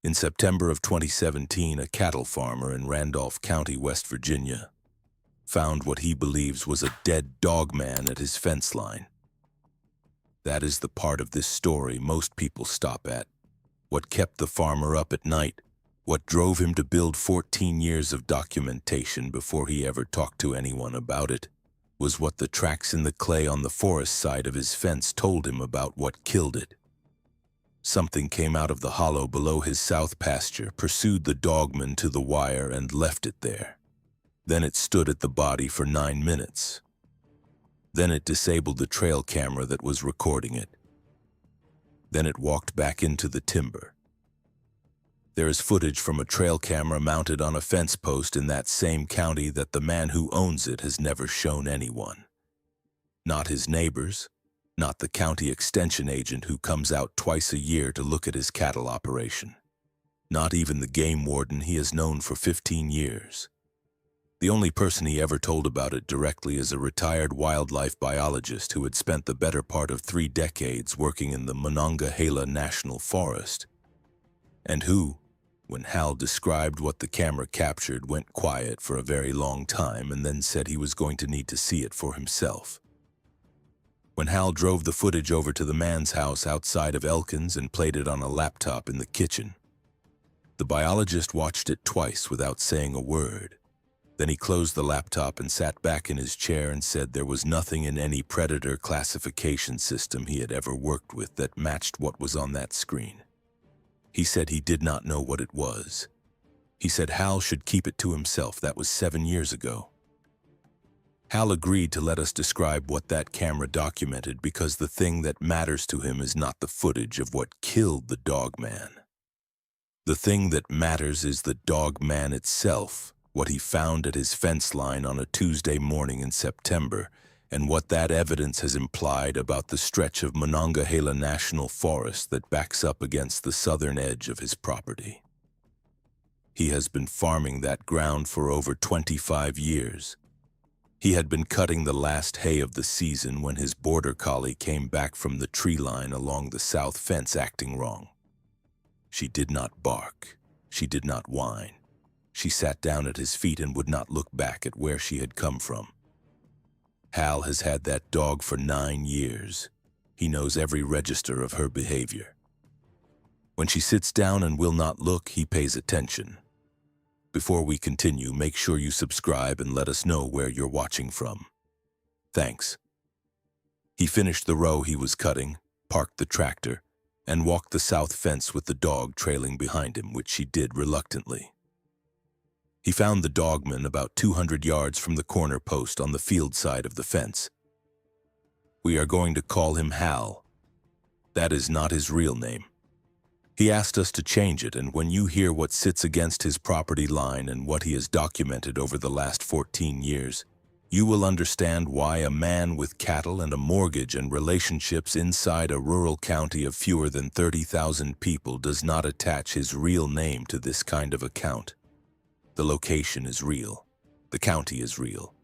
In September of 2017, a cattle farmer in Randolph County, West Virginia, found what he believes was a dead dogman at his fence line. That is the part of this story most people stop at. What kept the farmer up at night, what drove him to build 14 years of documentation before he ever talked to anyone about it, was what the tracks in the clay on the forest side of his fence told him about what killed it. Something came out of the hollow below his south pasture, pursued the dogman to the wire, and left it there. Then it stood at the body for 9 minutes. Then it disabled the trail camera that was recording it. Then it walked back into the timber. There is footage from a trail camera mounted on a fence post in that same county that the man who owns it has never shown anyone. Not his neighbors, not the county extension agent who comes out twice a year to look at his cattle operation. Not even the game warden he has known for 15 years. The only person he ever told about it directly is a retired wildlife biologist who had spent the better part of 3 decades working in the Monongahela National Forest, and who, when Hal described what the camera captured, went quiet for a very long time and then said he was going to need to see it for himself. When Hal drove the footage over to the man's house outside of Elkins and played it on a laptop in the kitchen, the biologist watched it twice without saying a word. Then he closed the laptop and sat back in his chair and said there was nothing in any predator classification system he had ever worked with that matched what was on that screen. He said he did not know what it was. He said Hal should keep it to himself. That was 7 years ago. Hal agreed to let us describe what that camera documented because the thing that matters to him is not the footage of what killed the dogman. The thing that matters is the dogman itself, what he found at his fence line on a Tuesday morning in September, and what that evidence has implied about the stretch of Monongahela National Forest that backs up against the southern edge of his property. He has been farming that ground for over 25 years. He had been cutting the last hay of the season when his border collie came back from the tree line along the south fence acting wrong. She did not bark. She did not whine. She sat down at his feet and would not look back at where she had come from. Hal has had that dog for 9 years. He knows every register of her behavior. When she sits down and will not look, he pays attention. Before we continue, make sure you subscribe and let us know where you're watching from. Thanks. He finished the row he was cutting, parked the tractor, and walked the south fence with the dog trailing behind him, which she did reluctantly. He found the dogman about 200 yards from the corner post on the field side of the fence. We are going to call him Hal. That is not his real name. He asked us to change it, and when you hear what sits against his property line and what he has documented over the last 14 years, you will understand why a man with cattle and a mortgage and relationships inside a rural county of fewer than 30,000 people does not attach his real name to this kind of account. The location is real. The county is real.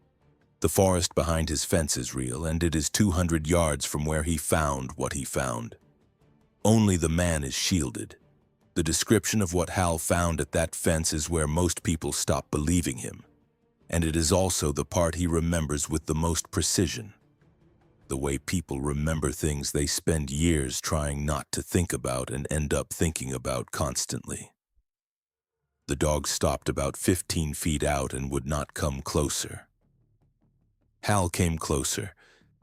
The forest behind his fence is real, and it is 200 yards from where he found what he found. Only the man is shielded. The description of what Hal found at that fence is where most people stop believing him, and it is also the part he remembers with the most precision. The way people remember things they spend years trying not to think about and end up thinking about constantly. The dog stopped about 15 feet out and would not come closer. Hal came closer.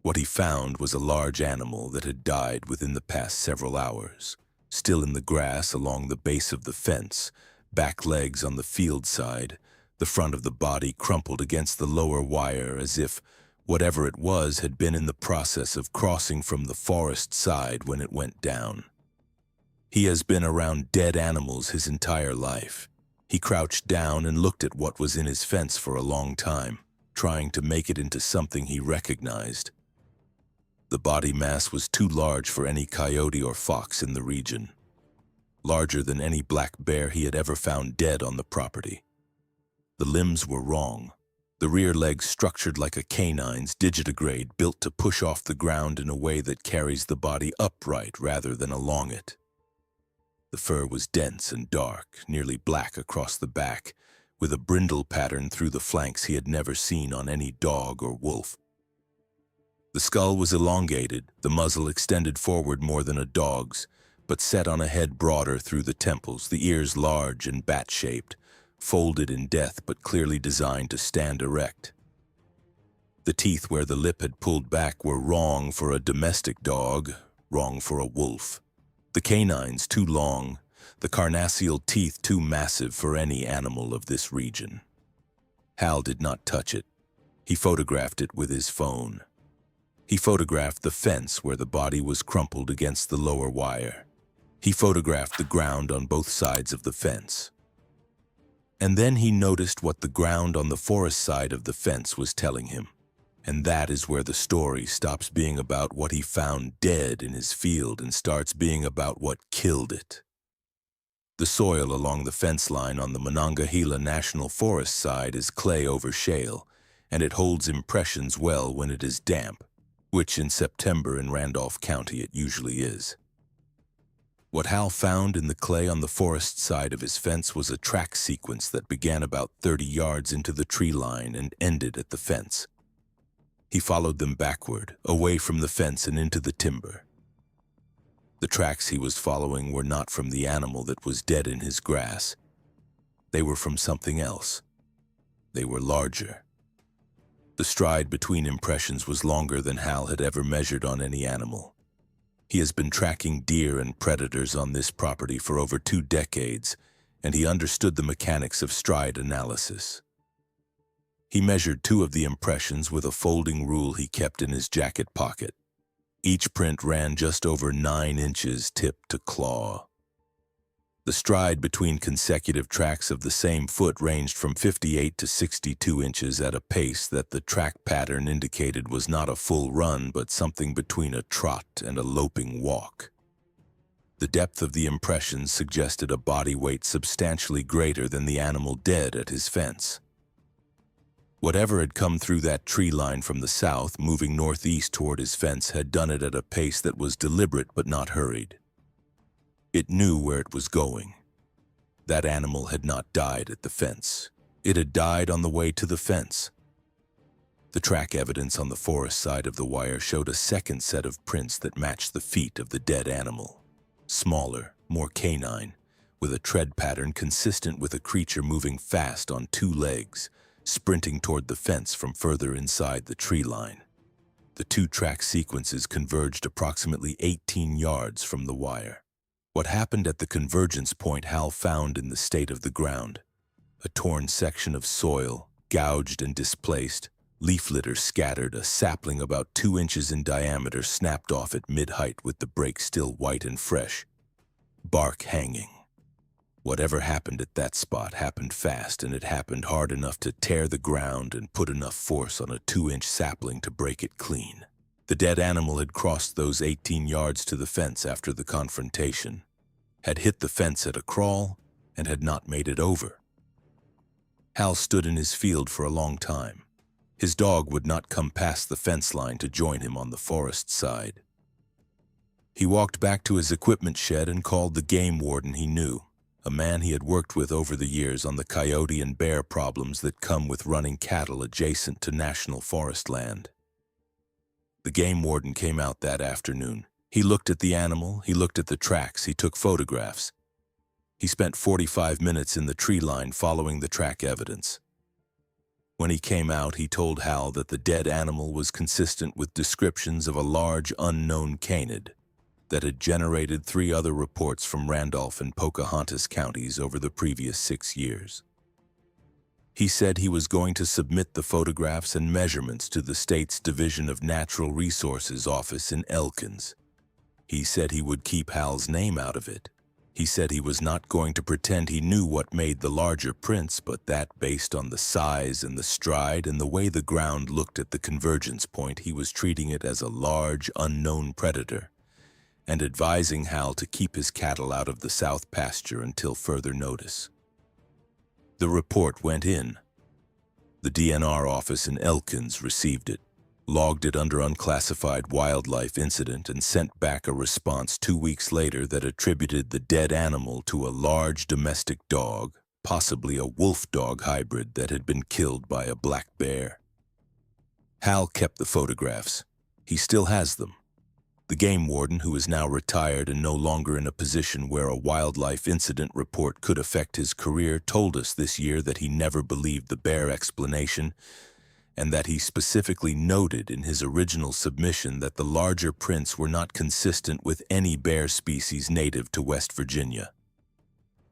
What he found was a large animal that had died within the past several hours, still in the grass along the base of the fence, back legs on the field side, the front of the body crumpled against the lower wire as if whatever it was had been in the process of crossing from the forest side when it went down. He has been around dead animals his entire life. He crouched down and looked at what was in his fence for a long time, trying to make it into something he recognized. The body mass was too large for any coyote or fox in the region, larger than any black bear he had ever found dead on the property. The limbs were wrong. The rear legs structured like a canine's digitigrade built to push off the ground in a way that carries the body upright rather than along it. The fur was dense and dark, nearly black across the back, with a brindle pattern through the flanks he had never seen on any dog or wolf. The skull was elongated, the muzzle extended forward more than a dog's, but set on a head broader through the temples, the ears large and bat-shaped, folded in death but clearly designed to stand erect. The teeth where the lip had pulled back were wrong for a domestic dog, wrong for a wolf. The canines too long, the carnassial teeth too massive for any animal of this region. Hal did not touch it. He photographed it with his phone. He photographed the fence where the body was crumpled against the lower wire. He photographed the ground on both sides of the fence. And then he noticed what the ground on the forest side of the fence was telling him. And that is where the story stops being about what he found dead in his field and starts being about what killed it. The soil along the fence line on the Monongahela National Forest side is clay over shale, and it holds impressions well when it is damp, which in September in Randolph County it usually is. What Hal found in the clay on the forest side of his fence was a track sequence that began about 30 yards into the tree line and ended at the fence. He followed them backward, away from the fence and into the timber. The tracks he was following were not from the animal that was dead in his grass. They were from something else. They were larger. The stride between impressions was longer than Hal had ever measured on any animal. He has been tracking deer and predators on this property for over 2 decades, and he understood the mechanics of stride analysis. He measured 2 of the impressions with a folding rule he kept in his jacket pocket. Each print ran just over 9 inches tip to claw. The stride between consecutive tracks of the same foot ranged from 58 to 62 inches at a pace that the track pattern indicated was not a full run but something between a trot and a loping walk. The depth of the impressions suggested a body weight substantially greater than the animal dead at his fence. Whatever had come through that tree line from the south, moving northeast toward his fence, had done it at a pace that was deliberate but not hurried. It knew where it was going. That animal had not died at the fence. It had died on the way to the fence. The track evidence on the forest side of the wire showed a second set of prints that matched the feet of the dead animal. Smaller, more canine, with a tread pattern consistent with a creature moving fast on 2 legs, sprinting toward the fence from further inside the tree line. The 2 track sequences converged approximately 18 yards from the wire. What happened at the convergence point Hal found in the state of the ground: a torn section of soil, gouged and displaced, leaf litter scattered, a sapling about 2 inches in diameter snapped off at mid-height with the break still white and fresh, bark hanging. Whatever happened at that spot happened fast, and it happened hard enough to tear the ground and put enough force on a 2-inch sapling to break it clean. The dead animal had crossed those 18 yards to the fence after the confrontation, had hit the fence at a crawl, and had not made it over. Hal stood in his field for a long time. His dog would not come past the fence line to join him on the forest side. He walked back to his equipment shed and called the game warden he knew, a man he had worked with over the years on the coyote and bear problems that come with running cattle adjacent to national forest land. The game warden came out that afternoon. He looked at the animal, he looked at the tracks, he took photographs. He spent 45 minutes in the tree line following the track evidence. When he came out, he told Hal that the dead animal was consistent with descriptions of a large unknown canid that had generated 3 other reports from Randolph and Pocahontas counties over the previous 6 years. He said he was going to submit the photographs and measurements to the state's Division of Natural Resources office in Elkins. He said he would keep Hal's name out of it. He said he was not going to pretend he knew what made the larger prints, but that based on the size and the stride and the way the ground looked at the convergence point, he was treating it as a large, unknown predator, and advising Hal to keep his cattle out of the south pasture until further notice. The report went in. The DNR office in Elkins received it. logged it under unclassified wildlife incident, and sent back a response 2 weeks later that attributed the dead animal to a large domestic dog, possibly a wolf-dog hybrid that had been killed by a black bear. Hal kept the photographs. He still has them. The game warden, who is now retired and no longer in a position where a wildlife incident report could affect his career, told us this year that he never believed the bear explanation, and that he specifically noted in his original submission that the larger prints were not consistent with any bear species native to West Virginia.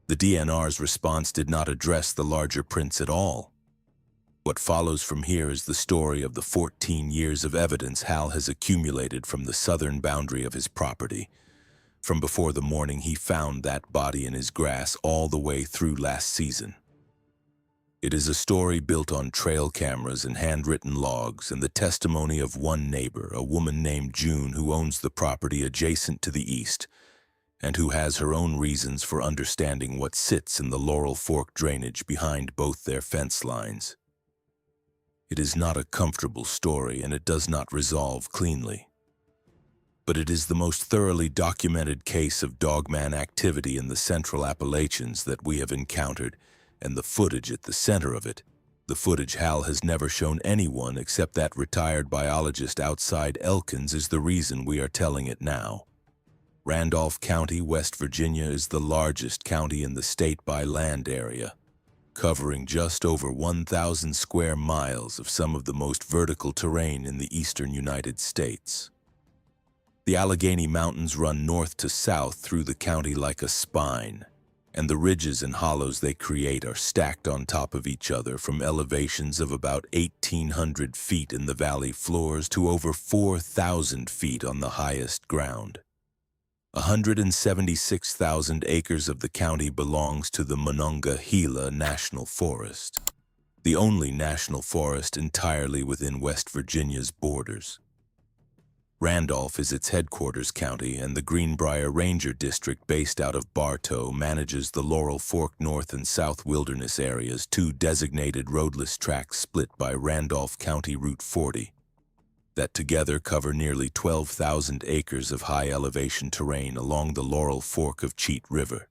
The DNR's response did not address the larger prints at all. What follows from here is the story of the 14 years of evidence Hal has accumulated from the southern boundary of his property, from before the morning he found that body in his grass all the way through last season. It is a story built on trail cameras and handwritten logs and the testimony of one neighbor, a woman named June, who owns the property adjacent to the east and who has her own reasons for understanding what sits in the Laurel Fork drainage behind both their fence lines. It is not a comfortable story, and it does not resolve cleanly. But it is the most thoroughly documented case of Dogman activity in the Central Appalachians that we have encountered, and the footage at the center of it, the footage Hal has never shown anyone except that retired biologist outside Elkins, is the reason we are telling it now. Randolph County, West Virginia, is the largest county in the state by land area, covering just over 1,000 square miles of some of the most vertical terrain in the eastern United States. The Allegheny Mountains run north to south through the county like a spine, and the ridges and hollows they create are stacked on top of each other from elevations of about 1,800 feet in the valley floors to over 4,000 feet on the highest ground. 176,000 acres of the county belongs to the Monongahela National Forest, the only national forest entirely within West Virginia's borders. Randolph is its headquarters county, and the Greenbrier Ranger District, based out of Bartow, manages the Laurel Fork North and South Wilderness areas, two designated roadless tracts split by Randolph County Route 40. That together cover nearly 12,000 acres of high-elevation terrain along the Laurel Fork of Cheat River.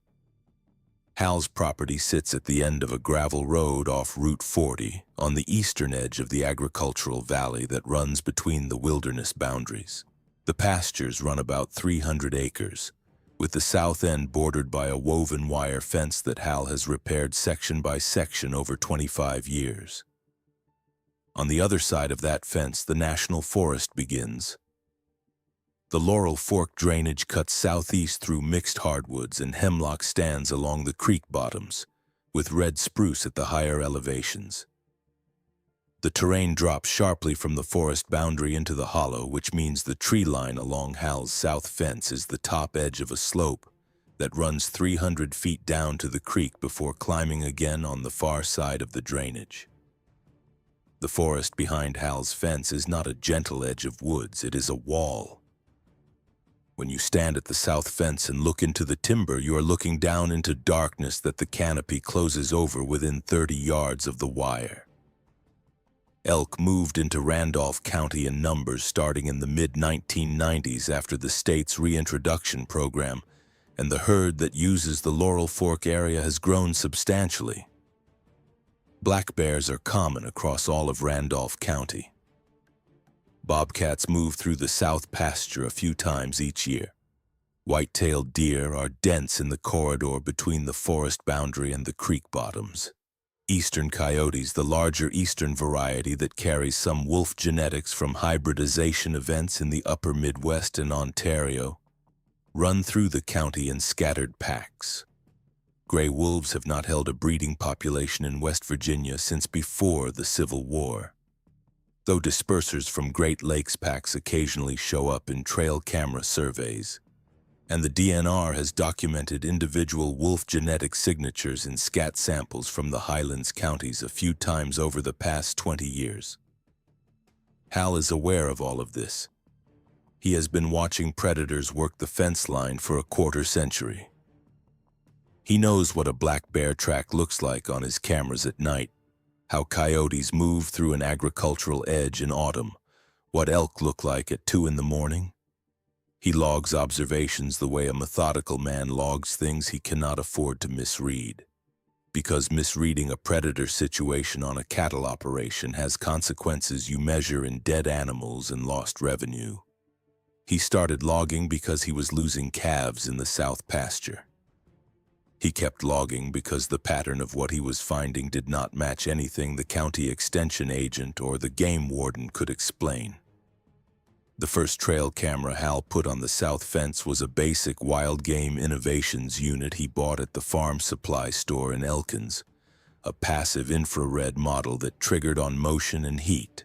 Hal's property sits at the end of a gravel road off Route 40 on the eastern edge of the agricultural valley that runs between the wilderness boundaries. The pastures run about 300 acres, with the south end bordered by a woven wire fence that Hal has repaired section by section over 25 years. On the other side of that fence, the National Forest begins. The Laurel Fork drainage cuts southeast through mixed hardwoods, and hemlock stands along the creek bottoms, with red spruce at the higher elevations. The terrain drops sharply from the forest boundary into the hollow, which means the tree line along Hal's south fence is the top edge of a slope that runs 300 feet down to the creek before climbing again on the far side of the drainage. The forest behind Hal's fence is not a gentle edge of woods, it is a wall. When you stand at the south fence and look into the timber, you are looking down into darkness that the canopy closes over within 30 yards of the wire. Elk moved into Randolph County in numbers starting in the mid-1990s after the state's reintroduction program, and the herd that uses the Laurel Fork area has grown substantially. Black bears are common across all of Randolph County. Bobcats move through the south pasture a few times each year. White-tailed deer are dense in the corridor between the forest boundary and the creek bottoms. Eastern coyotes, the larger eastern variety that carries some wolf genetics from hybridization events in the upper Midwest and Ontario, run through the county in scattered packs. Gray wolves have not held a breeding population in West Virginia since before the Civil War, though dispersers from Great Lakes packs occasionally show up in trail camera surveys, and the DNR has documented individual wolf genetic signatures in scat samples from the highlands counties a few times over the past 20 years. Hal is aware of all of this. He has been watching predators work the fence line for a quarter century. He knows what a black bear track looks like on his cameras at night, how coyotes move through an agricultural edge in autumn, What elk look like at 2 in the morning? He logs observations the way a methodical man logs things he cannot afford to misread. Because misreading a predator situation on a cattle operation has consequences you measure in dead animals and lost revenue. He started logging because he was losing calves in the south pasture. He kept logging because the pattern of what he was finding did not match anything the county extension agent or the game warden could explain. The first trail camera Hal put on the south fence was a basic wild game innovations unit he bought at the farm supply store in Elkins, a passive infrared model that triggered on motion and heat.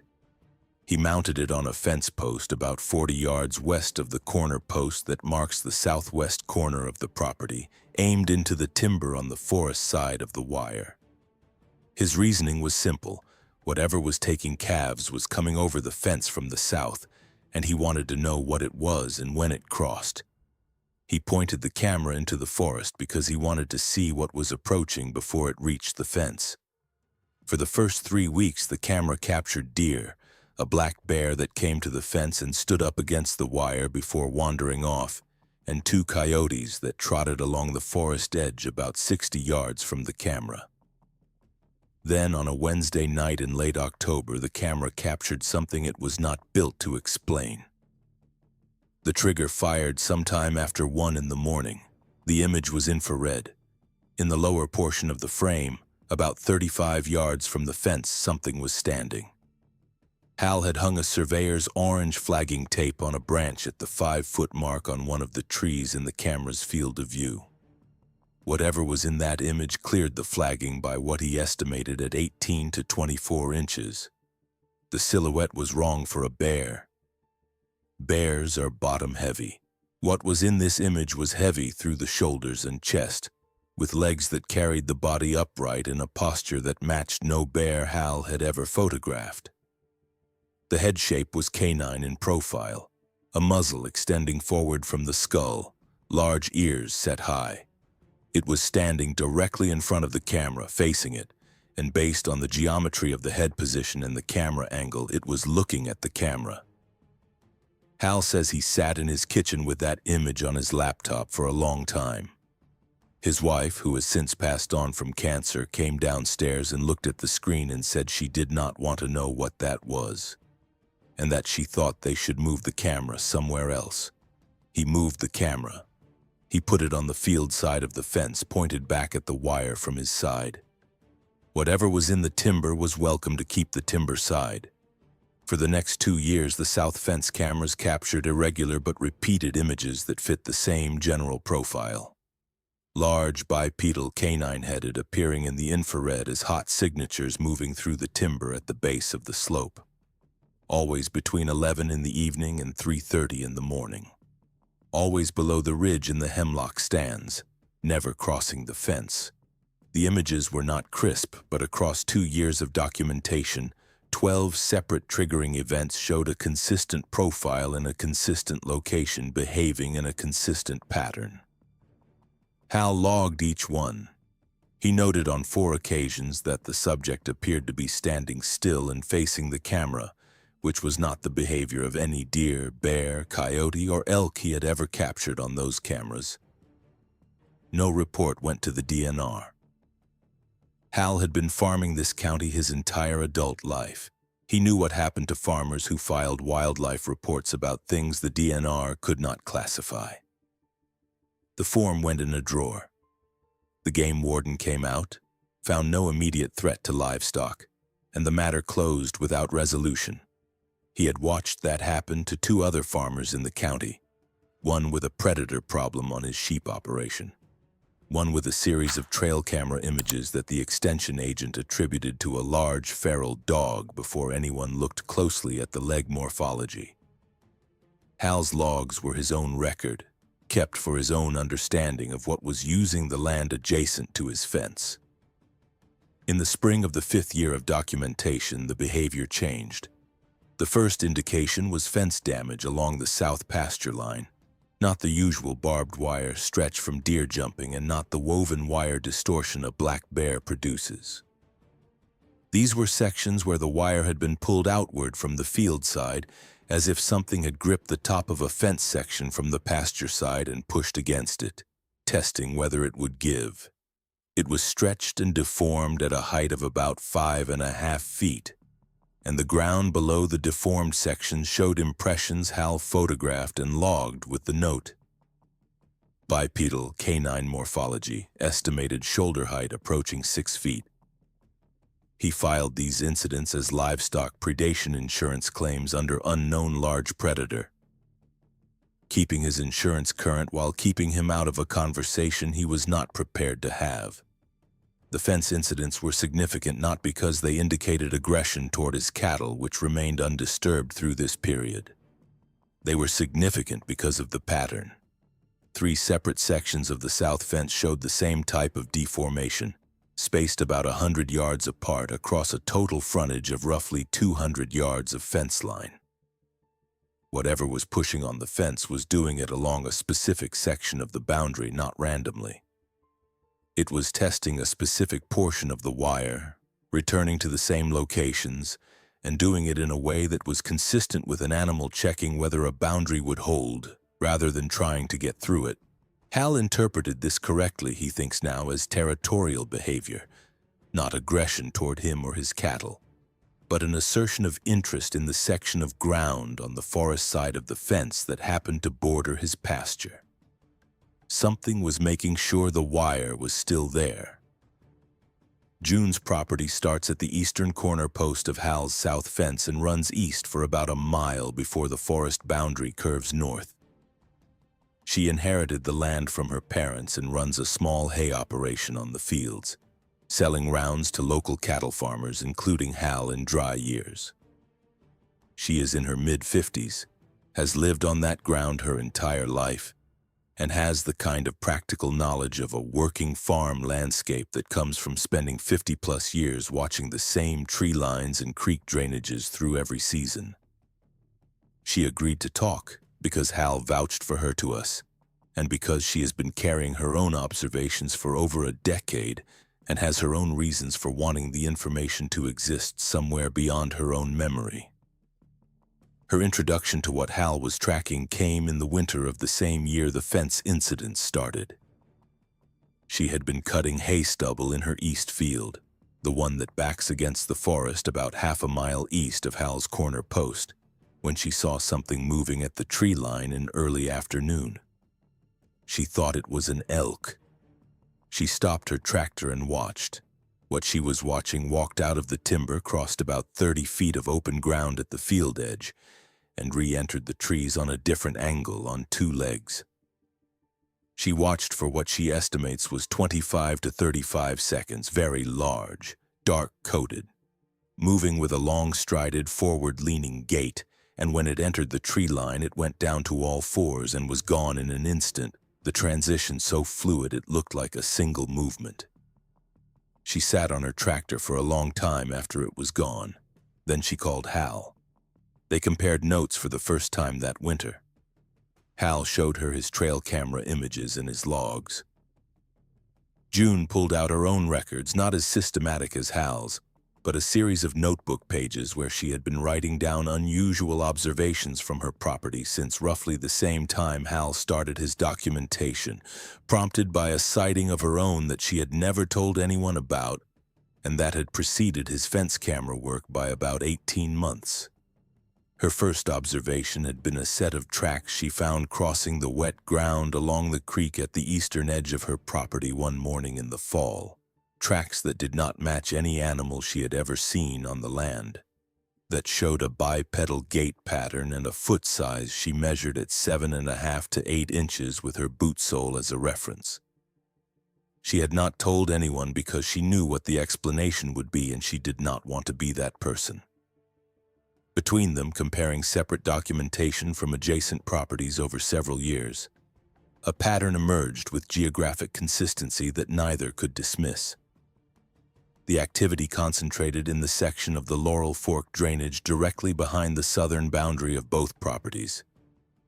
He mounted it on a fence post about 40 yards west of the corner post that marks the southwest corner of the property, aimed into the timber on the forest side of the wire. His reasoning was simple. Whatever was taking calves was coming over the fence from the south, and he wanted to know what it was and when it crossed. He pointed the camera into the forest because he wanted to see what was approaching before it reached the fence. For the first 3 weeks, the camera captured deer, a black bear that came to the fence and stood up against the wire before wandering off, and 2 coyotes that trotted along the forest edge about 60 yards from the camera. Then, on a Wednesday night in late October, the camera captured something it was not built to explain. The trigger fired sometime after 1 in the morning. The image was infrared. In the lower portion of the frame, about 35 yards from the fence, something was standing. Hal had hung a surveyor's orange flagging tape on a branch at the 5-foot mark on one of the trees in the camera's field of view. Whatever was in that image cleared the flagging by what he estimated at 18 to 24 inches. The silhouette was wrong for a bear. Bears are bottom-heavy. What was in this image was heavy through the shoulders and chest, with legs that carried the body upright in a posture that matched no bear Hal had ever photographed. The head shape was canine in profile, a muzzle extending forward from the skull, large ears set high. It was standing directly in front of the camera, facing it, and based on the geometry of the head position and the camera angle, it was looking at the camera. Hal says he sat in his kitchen with that image on his laptop for a long time. His wife, who has since passed on from cancer, came downstairs and looked at the screen and said she did not want to know what that was, and that she thought they should move the camera somewhere else. He moved the camera. He put it on the field side of the fence, pointed back at the wire from his side. Whatever was in the timber was welcome to keep the timber side. For the next 2 years, the south fence cameras captured irregular but repeated images that fit the same general profile. Large, bipedal, canine-headed, appearing in the infrared as hot signatures moving through the timber at the base of the slope. Always between 11 in the evening and 3:30 in the morning. Always below the ridge in the hemlock stands, never crossing the fence. The images were not crisp, but across 2 years of documentation, 12 separate triggering events showed a consistent profile in a consistent location, behaving in a consistent pattern. Hal logged each one. He noted on 4 occasions that the subject appeared to be standing still and facing the camera, which was not the behavior of any deer, bear, coyote, or elk he had ever captured on those cameras. No report went to the DNR. Hal had been farming this county his entire adult life. He knew what happened to farmers who filed wildlife reports about things the DNR could not classify. The form went in a drawer. The game warden came out, found no immediate threat to livestock, and the matter closed without resolution. He had watched that happen to 2 other farmers in the county, one with a predator problem on his sheep operation, one with a series of trail camera images that the extension agent attributed to a large feral dog before anyone looked closely at the leg morphology. Hal's logs were his own record, kept for his own understanding of what was using the land adjacent to his fence. In the spring of the 5th year of documentation, the behavior changed. The first indication was fence damage along the south pasture line, not the usual barbed wire stretch from deer jumping and not the woven wire distortion a black bear produces. These were sections where the wire had been pulled outward from the field side as if something had gripped the top of a fence section from the pasture side and pushed against it, testing whether it would give. It was stretched and deformed at a height of about 5.5 feet, and the ground below the deformed section showed impressions Hal photographed and logged with the note. Bipedal canine morphology, estimated shoulder height approaching 6 feet. He filed these incidents as livestock predation insurance claims under unknown large predator, keeping his insurance current while keeping him out of a conversation he was not prepared to have. The fence incidents were significant not because they indicated aggression toward his cattle, which remained undisturbed through this period. They were significant because of the pattern. 3 separate sections of the south fence showed the same type of deformation, spaced about 100 yards apart across a total frontage of roughly 200 yards of fence line. Whatever was pushing on the fence was doing it along a specific section of the boundary, not randomly. It was testing a specific portion of the wire, returning to the same locations, and doing it in a way that was consistent with an animal checking whether a boundary would hold, rather than trying to get through it. Hal interpreted this correctly, he thinks now, as territorial behavior, not aggression toward him or his cattle, but an assertion of interest in the section of ground on the forest side of the fence that happened to border his pasture. Something was making sure the wire was still there. June's property starts at the eastern corner post of Hal's south fence and runs east for about a mile before the forest boundary curves north. She inherited the land from her parents and runs a small hay operation on the fields, selling rounds to local cattle farmers, including Hal in dry years. She is in her mid-50s, has lived on that ground her entire life, and has the kind of practical knowledge of a working farm landscape that comes from spending 50-plus years watching the same tree lines and creek drainages through every season. She agreed to talk because Hal vouched for her to us, and because she has been carrying her own observations for over a decade and has her own reasons for wanting the information to exist somewhere beyond her own memory. Her introduction to what Hal was tracking came in the winter of the same year the fence incident started. She had been cutting hay stubble in her east field, the one that backs against the forest about half a mile east of Hal's corner post, when she saw something moving at the tree line in early afternoon. She thought it was an elk. She stopped her tractor and watched. What she was watching walked out of the timber, crossed about 30 feet of open ground at the field edge, and re-entered the trees on a different angle on 2 legs. She watched for what she estimates was 25 to 35 seconds, very large, dark-coated, moving with a long-strided, forward-leaning gait, and when it entered the tree line, it went down to all fours and was gone in an instant, the transition so fluid it looked like a single movement. She sat on her tractor for a long time after it was gone. Then she called Hal. They compared notes for the first time that winter. Hal showed her his trail camera images and his logs. June pulled out her own records, not as systematic as Hal's, but a series of notebook pages where she had been writing down unusual observations from her property since roughly the same time Hal started his documentation, prompted by a sighting of her own that she had never told anyone about, and that had preceded his fence camera work by about 18 months. Her first observation had been a set of tracks she found crossing the wet ground along the creek at the eastern edge of her property one morning in the fall. Tracks that did not match any animal she had ever seen on the land, that showed a bipedal gait pattern and a foot size she measured at 7.5 to 8 inches with her boot sole as a reference. She had not told anyone because she knew what the explanation would be, and she did not want to be that person. Between them, comparing separate documentation from adjacent properties over several years, a pattern emerged with geographic consistency that neither could dismiss. The activity concentrated in the section of the Laurel Fork drainage directly behind the southern boundary of both properties,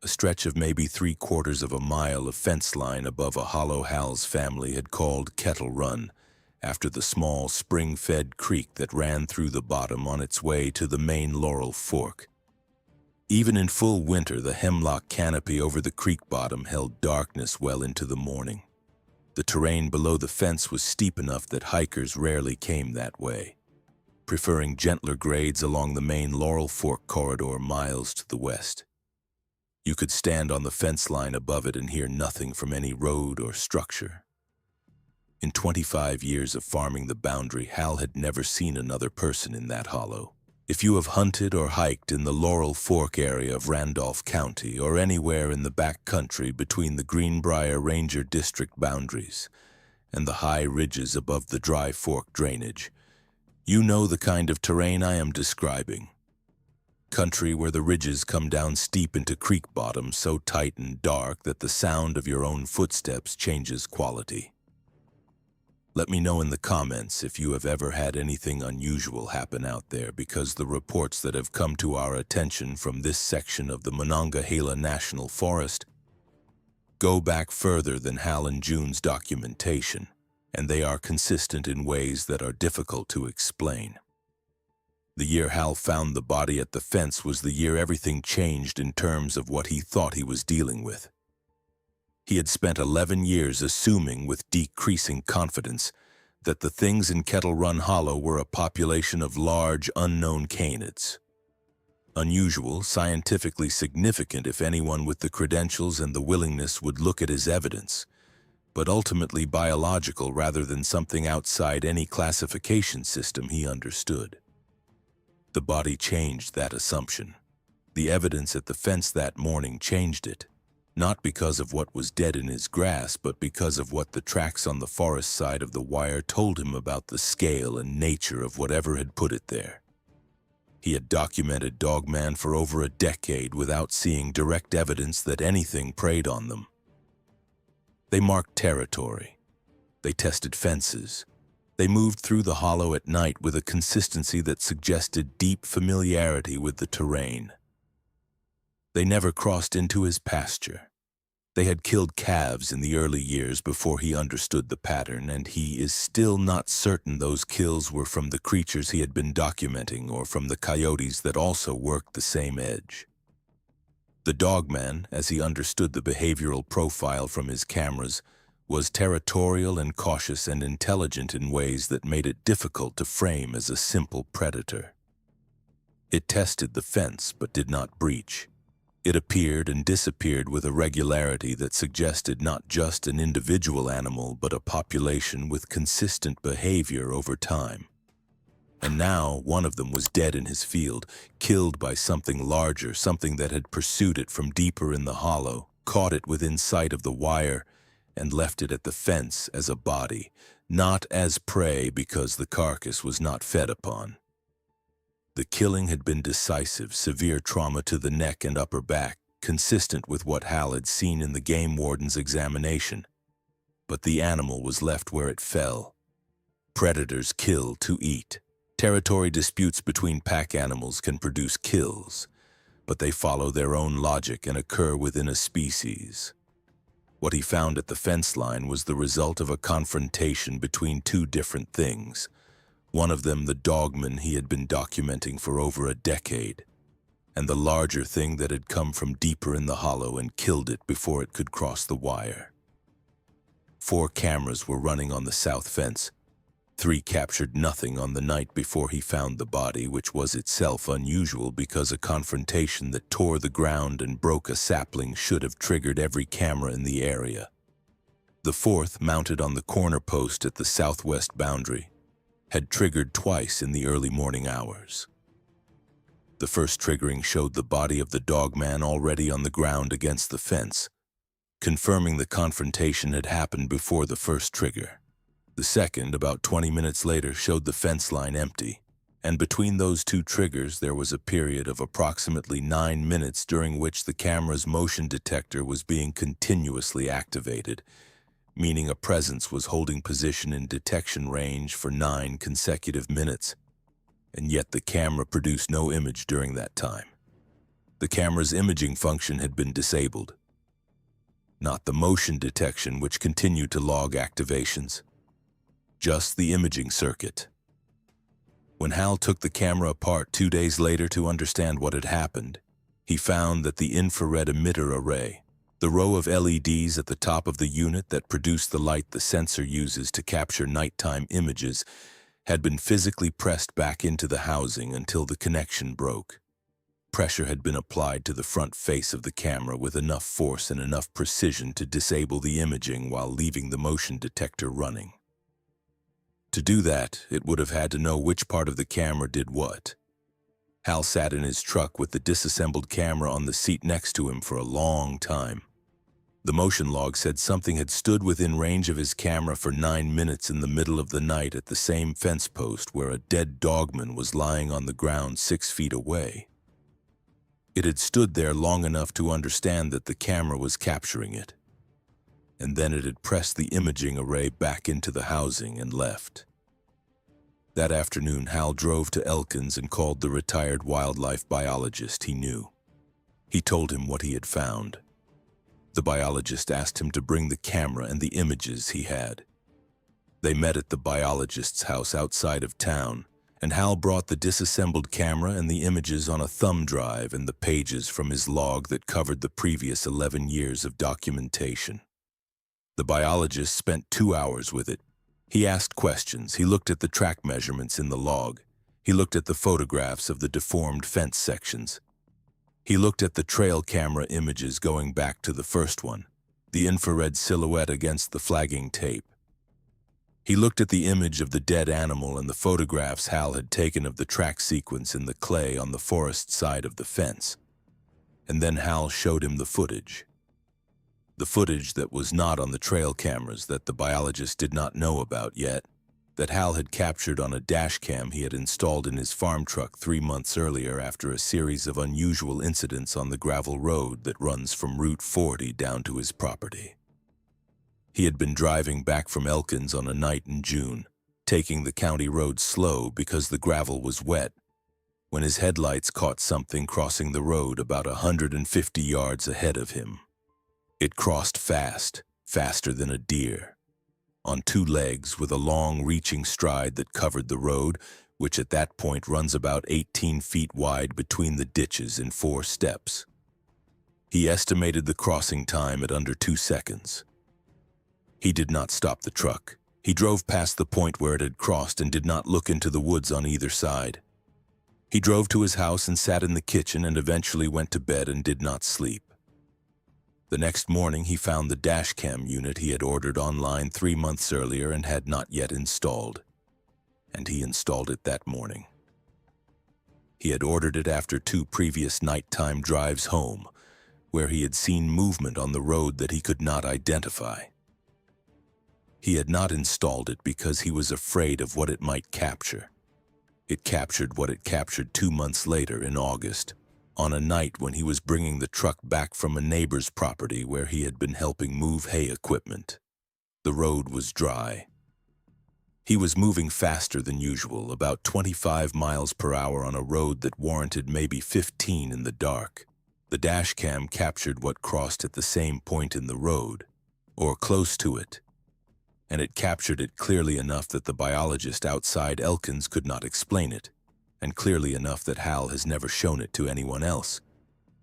a stretch of maybe 3/4 of a mile of fence line above a hollow Hal's family had called Kettle Run, after the small spring-fed creek that ran through the bottom on its way to the main Laurel Fork. Even in full winter, the hemlock canopy over the creek bottom held darkness well into the morning. The terrain below the fence was steep enough that hikers rarely came that way, preferring gentler grades along the main Laurel Fork corridor miles to the west. You could stand on the fence line above it and hear nothing from any road or structure. In 25 years of farming the boundary, Hal had never seen another person in that hollow. If you have hunted or hiked in the Laurel Fork area of Randolph County or anywhere in the back country between the Greenbrier Ranger District boundaries and the high ridges above the Dry Fork drainage, you know the kind of terrain I am describing. Country where the ridges come down steep into creek bottoms so tight and dark that the sound of your own footsteps changes quality. Let me know in the comments if you have ever had anything unusual happen out there, because the reports that have come to our attention from this section of the Monongahela National Forest go back further than Hal and June's documentation, and they are consistent in ways that are difficult to explain. The year Hal found the body at the fence was the year everything changed in terms of what he thought he was dealing with. He had spent 11 years assuming with decreasing confidence that the things in Kettle Run Hollow were a population of large, unknown canids. Unusual, scientifically significant if anyone with the credentials and the willingness would look at his evidence, but ultimately biological rather than something outside any classification system he understood. The body changed that assumption. The evidence at the fence that morning changed it. Not because of what was dead in his grasp, but because of what the tracks on the forest side of the wire told him about the scale and nature of whatever had put it there. He had documented Dogman for over a decade without seeing direct evidence that anything preyed on them. They marked territory. They tested fences. They moved through the hollow at night with a consistency that suggested deep familiarity with the terrain. They never crossed into his pasture. They had killed calves in the early years before he understood the pattern, and he is still not certain those kills were from the creatures he had been documenting or from the coyotes that also worked the same edge. The Dogman, as he understood the behavioral profile from his cameras, was territorial and cautious and intelligent in ways that made it difficult to frame as a simple predator. It tested the fence but did not breach. It appeared and disappeared with a regularity that suggested not just an individual animal, but a population with consistent behavior over time. And now one of them was dead in his field, killed by something larger, something that had pursued it from deeper in the hollow, caught it within sight of the wire, and left it at the fence as a body, not as prey because the carcass was not fed upon. The killing had been decisive, severe trauma to the neck and upper back, consistent with what Hal had seen in the game warden's examination. But the animal was left where it fell. Predators kill to eat. Territory disputes between pack animals can produce kills, but they follow their own logic and occur within a species. What he found at the fence line was the result of a confrontation between two different things. One of them the Dogman he had been documenting for over a decade, and the larger thing that had come from deeper in the hollow and killed it before it could cross the wire. 4 cameras were running on the south fence. 3 captured nothing on the night before he found the body, which was itself unusual because a confrontation that tore the ground and broke a sapling should have triggered every camera in the area. The 4th, mounted on the corner post at the southwest boundary, had triggered twice in the early morning hours. The first triggering showed the body of the Dogman already on the ground against the fence, confirming the confrontation had happened before the first trigger. The second, about 20 minutes later, showed the fence line empty, and between those 2 triggers there was a period of approximately 9 minutes during which the camera's motion detector was being continuously activated, meaning a presence was holding position in detection range for 9 consecutive minutes, and yet the camera produced no image during that time. The camera's imaging function had been disabled, not the motion detection, which continued to log activations, just the imaging circuit. When Hal took the camera apart 2 days later to understand what had happened, He found that the infrared emitter array, the row of LEDs at the top of the unit that produce the light the sensor uses to capture nighttime images, had been physically pressed back into the housing until the connection broke. Pressure had been applied to the front face of the camera with enough force and enough precision to disable the imaging while leaving the motion detector running. To do that, it would have had to know which part of the camera did what. Hal sat in his truck with the disassembled camera on the seat next to him for a long time. The motion log said something had stood within range of his camera for 9 minutes in the middle of the night at the same fence post where a dead dogman was lying on the ground 6 feet away. It had stood there long enough to understand that the camera was capturing it. And then it had pressed the imaging array back into the housing and left. That afternoon, Hal drove to Elkins and called the retired wildlife biologist he knew. He told him what he had found. The biologist asked him to bring the camera and the images he had. They met at the biologist's house outside of town, and Hal brought the disassembled camera and the images on a thumb drive and the pages from his log that covered the previous 11 years of documentation. The biologist spent 2 hours with it. He asked questions, he looked at the track measurements in the log, he looked at the photographs of the deformed fence sections. He looked at the trail camera images going back to the first one, the infrared silhouette against the flagging tape. He looked at the image of the dead animal and the photographs Hal had taken of the track sequence in the clay on the forest side of the fence. And then Hal showed him the footage. The footage that was not on the trail cameras that the biologist did not know about yet, that Hal had captured on a dashcam he had installed in his farm truck 3 months earlier after a series of unusual incidents on the gravel road that runs from Route 40 down to his property. He had been driving back from Elkins on a night in June, taking the county road slow because the gravel was wet, when his headlights caught something crossing the road about 150 yards ahead of him. It crossed fast, faster than a deer, on 2 legs with a long reaching stride that covered the road, which at that point runs about 18 feet wide between the ditches in 4 steps. He estimated the crossing time at under 2 seconds. He did not stop the truck. He drove past the point where it had crossed and did not look into the woods on either side. He drove to his house and sat in the kitchen and eventually went to bed and did not sleep. The next morning, he found the dashcam unit he had ordered online 3 months earlier and had not yet installed. And he installed it that morning. He had ordered it after 2 previous nighttime drives home, where he had seen movement on the road that he could not identify. He had not installed it because he was afraid of what it might capture. It captured what it captured 2 months later in August, on a night when he was bringing the truck back from a neighbor's property where he had been helping move hay equipment. The road was dry. He was moving faster than usual, about 25 miles per hour on a road that warranted maybe 15 in the dark. The dashcam captured what crossed at the same point in the road, or close to it, and it captured it clearly enough that the biologist outside Elkins could not explain it, and clearly enough that Hal has never shown it to anyone else,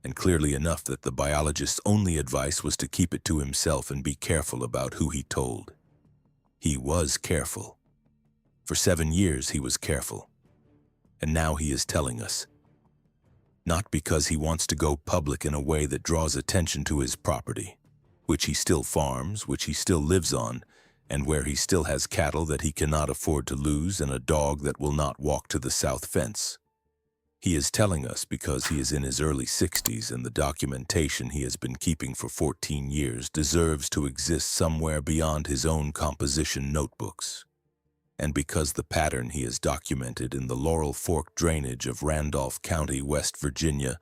and clearly enough that the biologist's only advice was to keep it to himself and be careful about who he told. He was careful. For 7 years he was careful, and now he is telling us. Not because he wants to go public in a way that draws attention to his property, which he still farms, which he still lives on, and where he still has cattle that he cannot afford to lose and a dog that will not walk to the south fence. He is telling us because he is in his early 60s and the documentation he has been keeping for 14 years deserves to exist somewhere beyond his own composition notebooks. And because the pattern he has documented in the Laurel Fork drainage of Randolph County, West Virginia,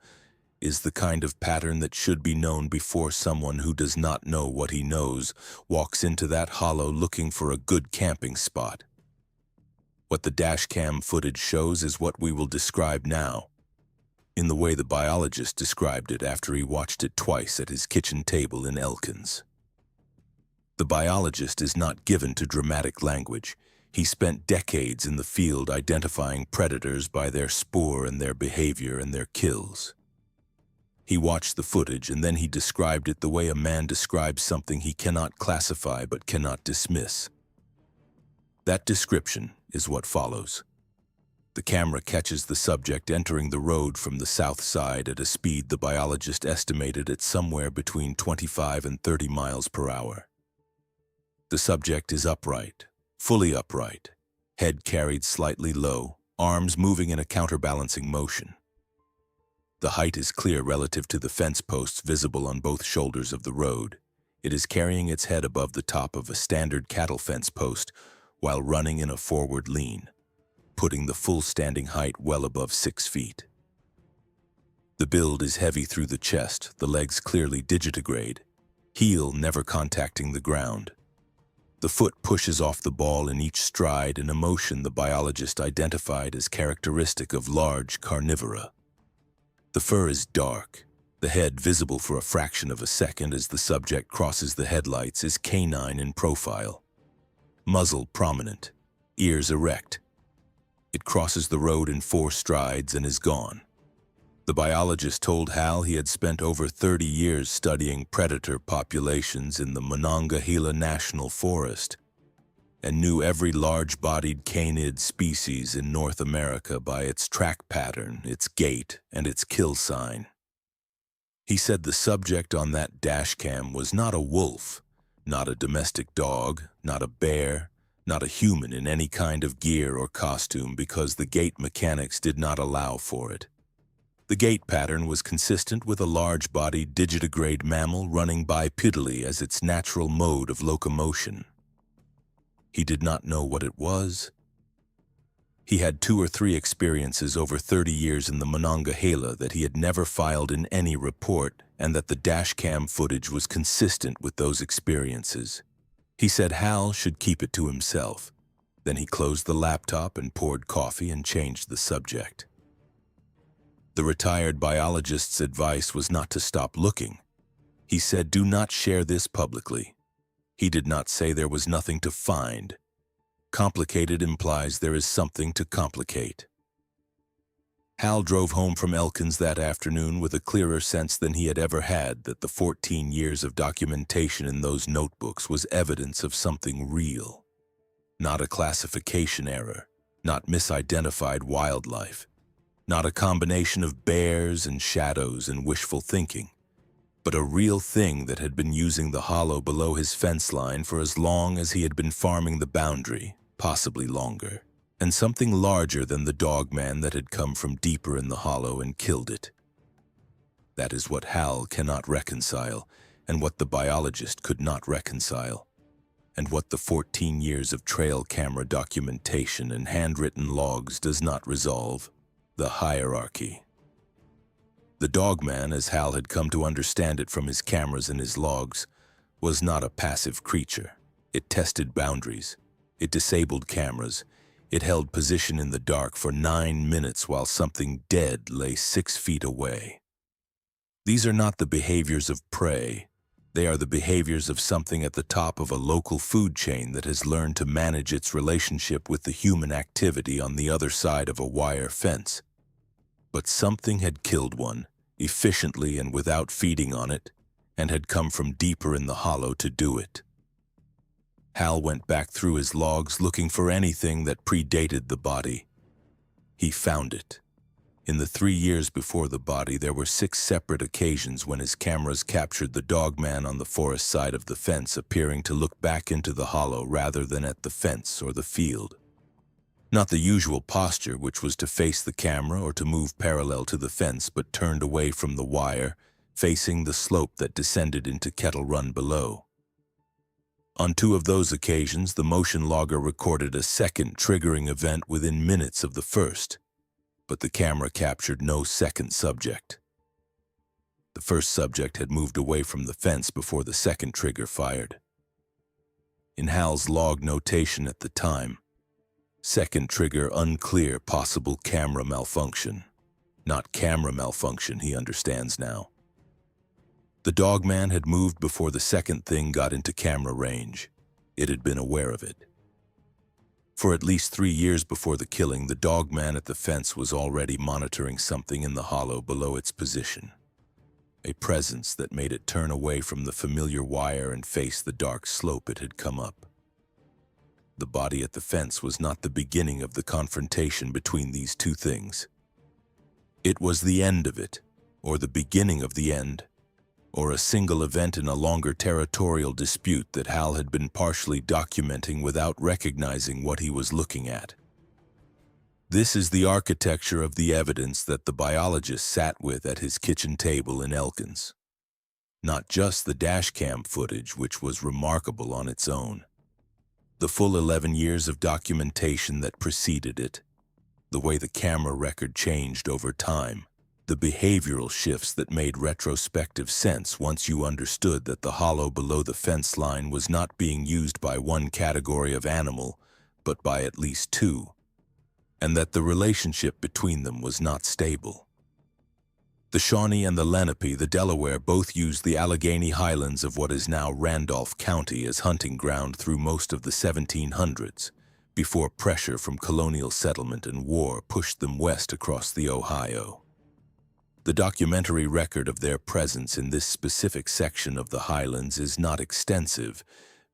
is the kind of pattern that should be known before someone who does not know what he knows walks into that hollow looking for a good camping spot. What the dashcam footage shows is what we will describe now, in the way the biologist described it after he watched it twice at his kitchen table in Elkins. The biologist is not given to dramatic language. He spent decades in the field identifying predators by their spoor and their behavior and their kills. He watched the footage and then he described it the way a man describes something he cannot classify but cannot dismiss. That description is what follows. The camera catches the subject entering the road from the south side at a speed the biologist estimated at somewhere between 25 and 30 miles per hour. The subject is upright, fully upright, head carried slightly low, arms moving in a counterbalancing motion. The height is clear relative to the fence posts visible on both shoulders of the road. It is carrying its head above the top of a standard cattle fence post while running in a forward lean, putting the full standing height well above 6 feet. The build is heavy through the chest, the legs clearly digitigrade, heel never contacting the ground. The foot pushes off the ball in each stride, an emotion the biologist identified as characteristic of large carnivora. The fur is dark. The head, visible for a fraction of a second as the subject crosses the headlights, is canine in profile. Muzzle prominent, ears erect. It crosses the road in 4 strides and is gone. The biologist told Hal he had spent over 30 years studying predator populations in the Monongahela National Forest and knew every large-bodied canid species in North America by its track pattern, its gait, and its kill sign. He said the subject on that dashcam was not a wolf, not a domestic dog, not a bear, not a human in any kind of gear or costume because the gait mechanics did not allow for it. The gait pattern was consistent with a large-bodied digitigrade mammal running bipedally as its natural mode of locomotion. He did not know what it was. He had 2 or 3 experiences over 30 years in the Monongahela that he had never filed in any report, and that the dashcam footage was consistent with those experiences. He said Hal should keep it to himself. Then he closed the laptop and poured coffee and changed the subject. The retired biologist's advice was not to stop looking. He said, "Do not share this publicly." He did not say there was nothing to find. Complicated implies there is something to complicate. Hal drove home from Elkins that afternoon with a clearer sense than he had ever had that the 14 years of documentation in those notebooks was evidence of something real. Not a classification error, not misidentified wildlife, not a combination of bears and shadows and wishful thinking, but a real thing that had been using the hollow below his fence line for as long as he had been farming the boundary, possibly longer, and something larger than the Dogman that had come from deeper in the hollow and killed it. That is what Hal cannot reconcile, and what the biologist could not reconcile, and what the 14 years of trail camera documentation and handwritten logs does not resolve: the hierarchy. The Dogman, as Hal had come to understand it from his cameras and his logs, was not a passive creature. It tested boundaries. It disabled cameras. It held position in the dark for 9 minutes while something dead lay 6 feet away. These are not the behaviors of prey. They are the behaviors of something at the top of a local food chain that has learned to manage its relationship with the human activity on the other side of a wire fence. But something had killed one, efficiently and without feeding on it, and had come from deeper in the hollow to do it. Hal went back through his logs looking for anything that predated the body. He found it. In the 3 years before the body, there were 6 separate occasions when his cameras captured the Dogman on the forest side of the fence appearing to look back into the hollow rather than at the fence or the field. Not the usual posture, which was to face the camera or to move parallel to the fence, but turned away from the wire, facing the slope that descended into Kettle Run below. On 2 of those occasions, the motion logger recorded a second triggering event within minutes of the first, but the camera captured no second subject. The first subject had moved away from the fence before the second trigger fired. In Hal's log notation at the time, second trigger unclear, possible camera malfunction. Not camera malfunction, he understands now. The Dogman had moved before the second thing got into camera range. It had been aware of it. For at least 3 years before the killing, the Dogman at the fence was already monitoring something in the hollow below its position. a presence that made it turn away from the familiar wire and face the dark slope it had come up. The body at the fence was not the beginning of the confrontation between these two things. It was the end of it, or the beginning of the end, or a single event in a longer territorial dispute that Hal had been partially documenting without recognizing what he was looking at. This is the architecture of the evidence that the biologist sat with at his kitchen table in Elkins. Not just the dashcam footage, which was remarkable on its own. The full 11 years of documentation that preceded it, the way the camera record changed over time, the behavioral shifts that made retrospective sense once you understood that the hollow below the fence line was not being used by one category of animal, but by at least two, and that the relationship between them was not stable. The Shawnee and the Lenape, the Delaware, both used the Allegheny highlands of what is now Randolph County as hunting ground through most of the 1700s, before pressure from colonial settlement and war pushed them west across the Ohio. The documentary record of their presence in this specific section of the highlands is not extensive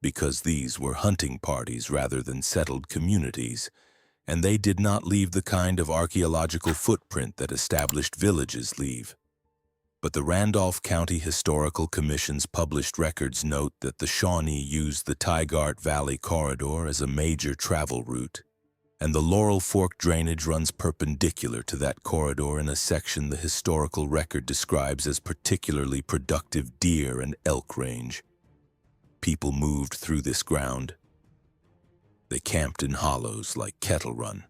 because these were hunting parties rather than settled communities, and they did not leave the kind of archaeological footprint that established villages leave. But the Randolph County Historical Commission's published records note that the Shawnee used the Tygart Valley corridor as a major travel route, and the Laurel Fork drainage runs perpendicular to that corridor in a section the historical record describes as particularly productive deer and elk range. People moved through this ground. They camped in hollows like Kettle Run.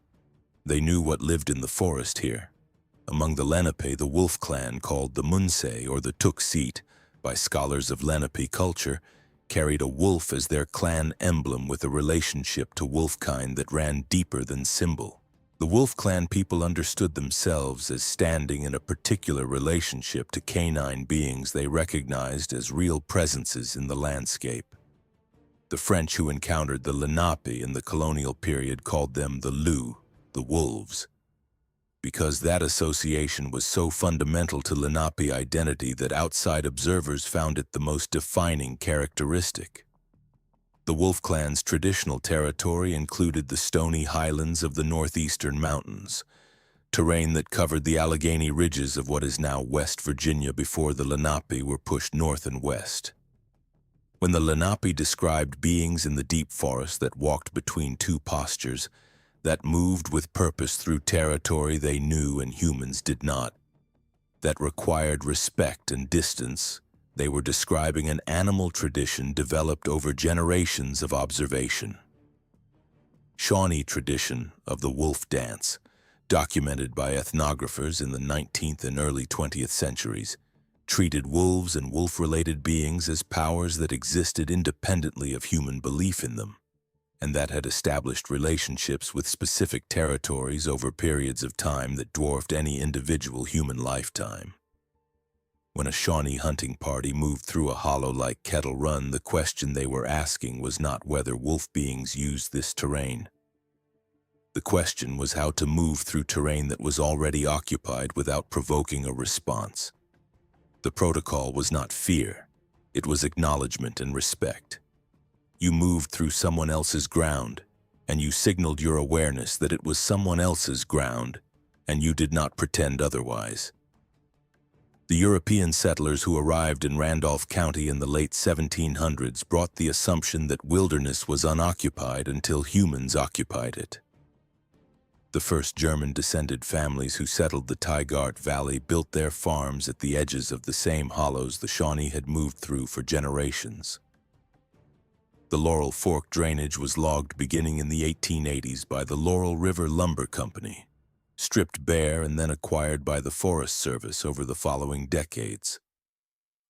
They knew what lived in the forest here. Among the Lenape, the wolf clan, called the Munsee or the Tuxeet by scholars of Lenape culture, carried a wolf as their clan emblem with a relationship to wolfkind that ran deeper than symbol. The wolf clan people understood themselves as standing in a particular relationship to canine beings they recognized as real presences in the landscape. The French who encountered the Lenape in the colonial period called them the Loups, the wolves, because that association was so fundamental to Lenape identity that outside observers found it the most defining characteristic. The wolf clan's traditional territory included the stony highlands of the northeastern mountains, terrain that covered the Allegheny ridges of what is now West Virginia before the Lenape were pushed north and west. When the Lenape described beings in the deep forest that walked between two postures, that moved with purpose through territory they knew and humans did not, that required respect and distance, they were describing an animal tradition developed over generations of observation. Shawnee tradition of the wolf dance, documented by ethnographers in the 19th and early 20th centuries, treated wolves and wolf-related beings as powers that existed independently of human belief in them, and that had established relationships with specific territories over periods of time that dwarfed any individual human lifetime. When a Shawnee hunting party moved through a hollow like Kettle Run, the question they were asking was not whether wolf beings used this terrain. The question was how to move through terrain that was already occupied without provoking a response. The protocol was not fear, it was acknowledgement and respect. You moved through someone else's ground, and you signaled your awareness that it was someone else's ground, and you did not pretend otherwise. The European settlers who arrived in Randolph County in the late 1700s brought the assumption that wilderness was unoccupied until humans occupied it. The first German-descended families who settled the Tygart Valley built their farms at the edges of the same hollows the Shawnee had moved through for generations. The Laurel Fork drainage was logged beginning in the 1880s by the Laurel River Lumber Company, stripped bare and then acquired by the Forest Service over the following decades.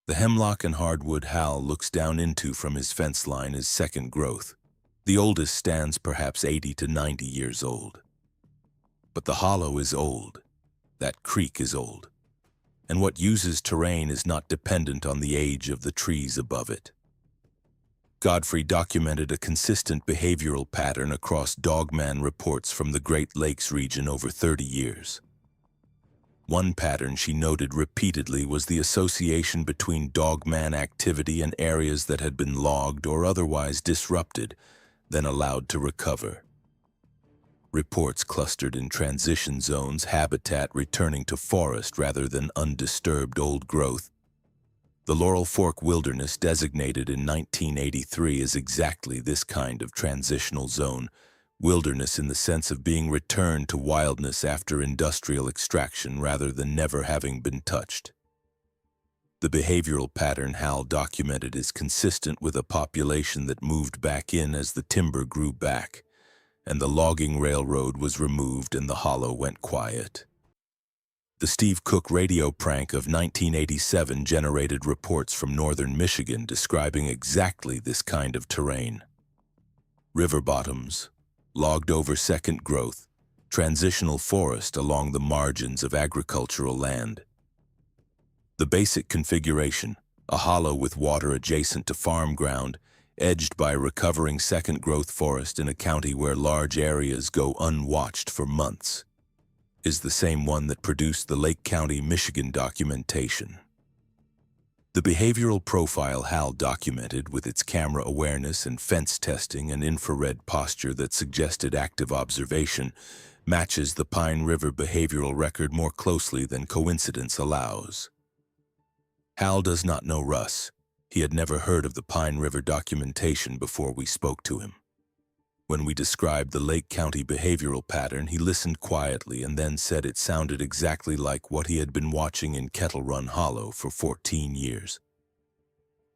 The hemlock and hardwood Hal looks down into from his fence line is second growth. The oldest stands perhaps 80 to 90 years old. But the hollow is old. That creek is old. And what uses terrain is not dependent on the age of the trees above it. Godfrey documented a consistent behavioral pattern across Dogman reports from the Great Lakes region over 30 years. One pattern she noted repeatedly was the association between Dogman activity and areas that had been logged or otherwise disrupted, then allowed to recover. Reports clustered in transition zones, habitat returning to forest rather than undisturbed old growth. The Laurel Fork Wilderness, designated in 1983, is exactly this kind of transitional zone, wilderness in the sense of being returned to wildness after industrial extraction rather than never having been touched. The behavioral pattern Hal documented is consistent with a population that moved back in as the timber grew back, and the logging railroad was removed and the hollow went quiet. The Steve Cook radio prank of 1987 generated reports from northern Michigan describing exactly this kind of terrain. River bottoms, logged over second growth, transitional forest along the margins of agricultural land. The basic configuration, a hollow with water adjacent to farm ground, edged by recovering second-growth forest in a county where large areas go unwatched for months, is the same one that produced the Lake County, Michigan documentation. The behavioral profile Hal documented, with its camera awareness and fence testing and infrared posture that suggested active observation, matches the Pine River behavioral record more closely than coincidence allows. Hal does not know Russ. He had never heard of the Pine River documentation before we spoke to him. When we described the Lake County behavioral pattern, he listened quietly and then said it sounded exactly like what he had been watching in Kettle Run Hollow for 14 years.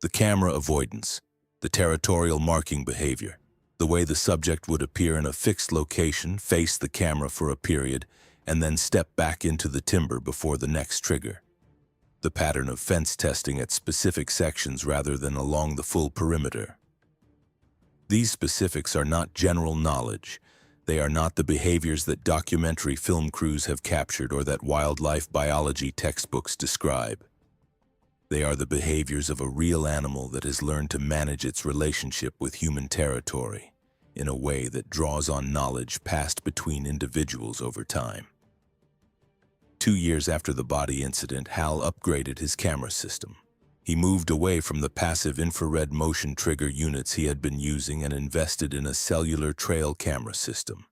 The camera avoidance, the territorial marking behavior, the way the subject would appear in a fixed location, face the camera for a period, and then step back into the timber before the next trigger. The pattern of fence testing at specific sections rather than along the full perimeter. These specifics are not general knowledge. They are not the behaviors that documentary film crews have captured or that wildlife biology textbooks describe. They are the behaviors of a real animal that has learned to manage its relationship with human territory in a way that draws on knowledge passed between individuals over time. 2 years after the body incident, Hal upgraded his camera system. He moved away from the passive infrared motion trigger units he had been using and invested in a cellular trail camera system.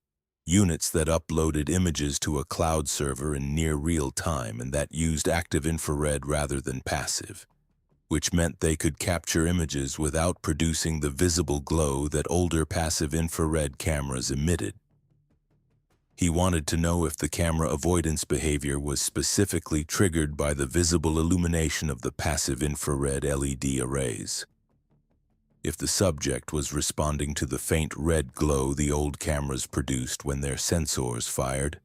Units that uploaded images to a cloud server in near real time and that used active infrared rather than passive, which meant they could capture images without producing the visible glow that older passive infrared cameras emitted. He wanted to know if the camera avoidance behavior was specifically triggered by the visible illumination of the passive infrared LED arrays. If the subject was responding to the faint red glow the old cameras produced when their sensors fired,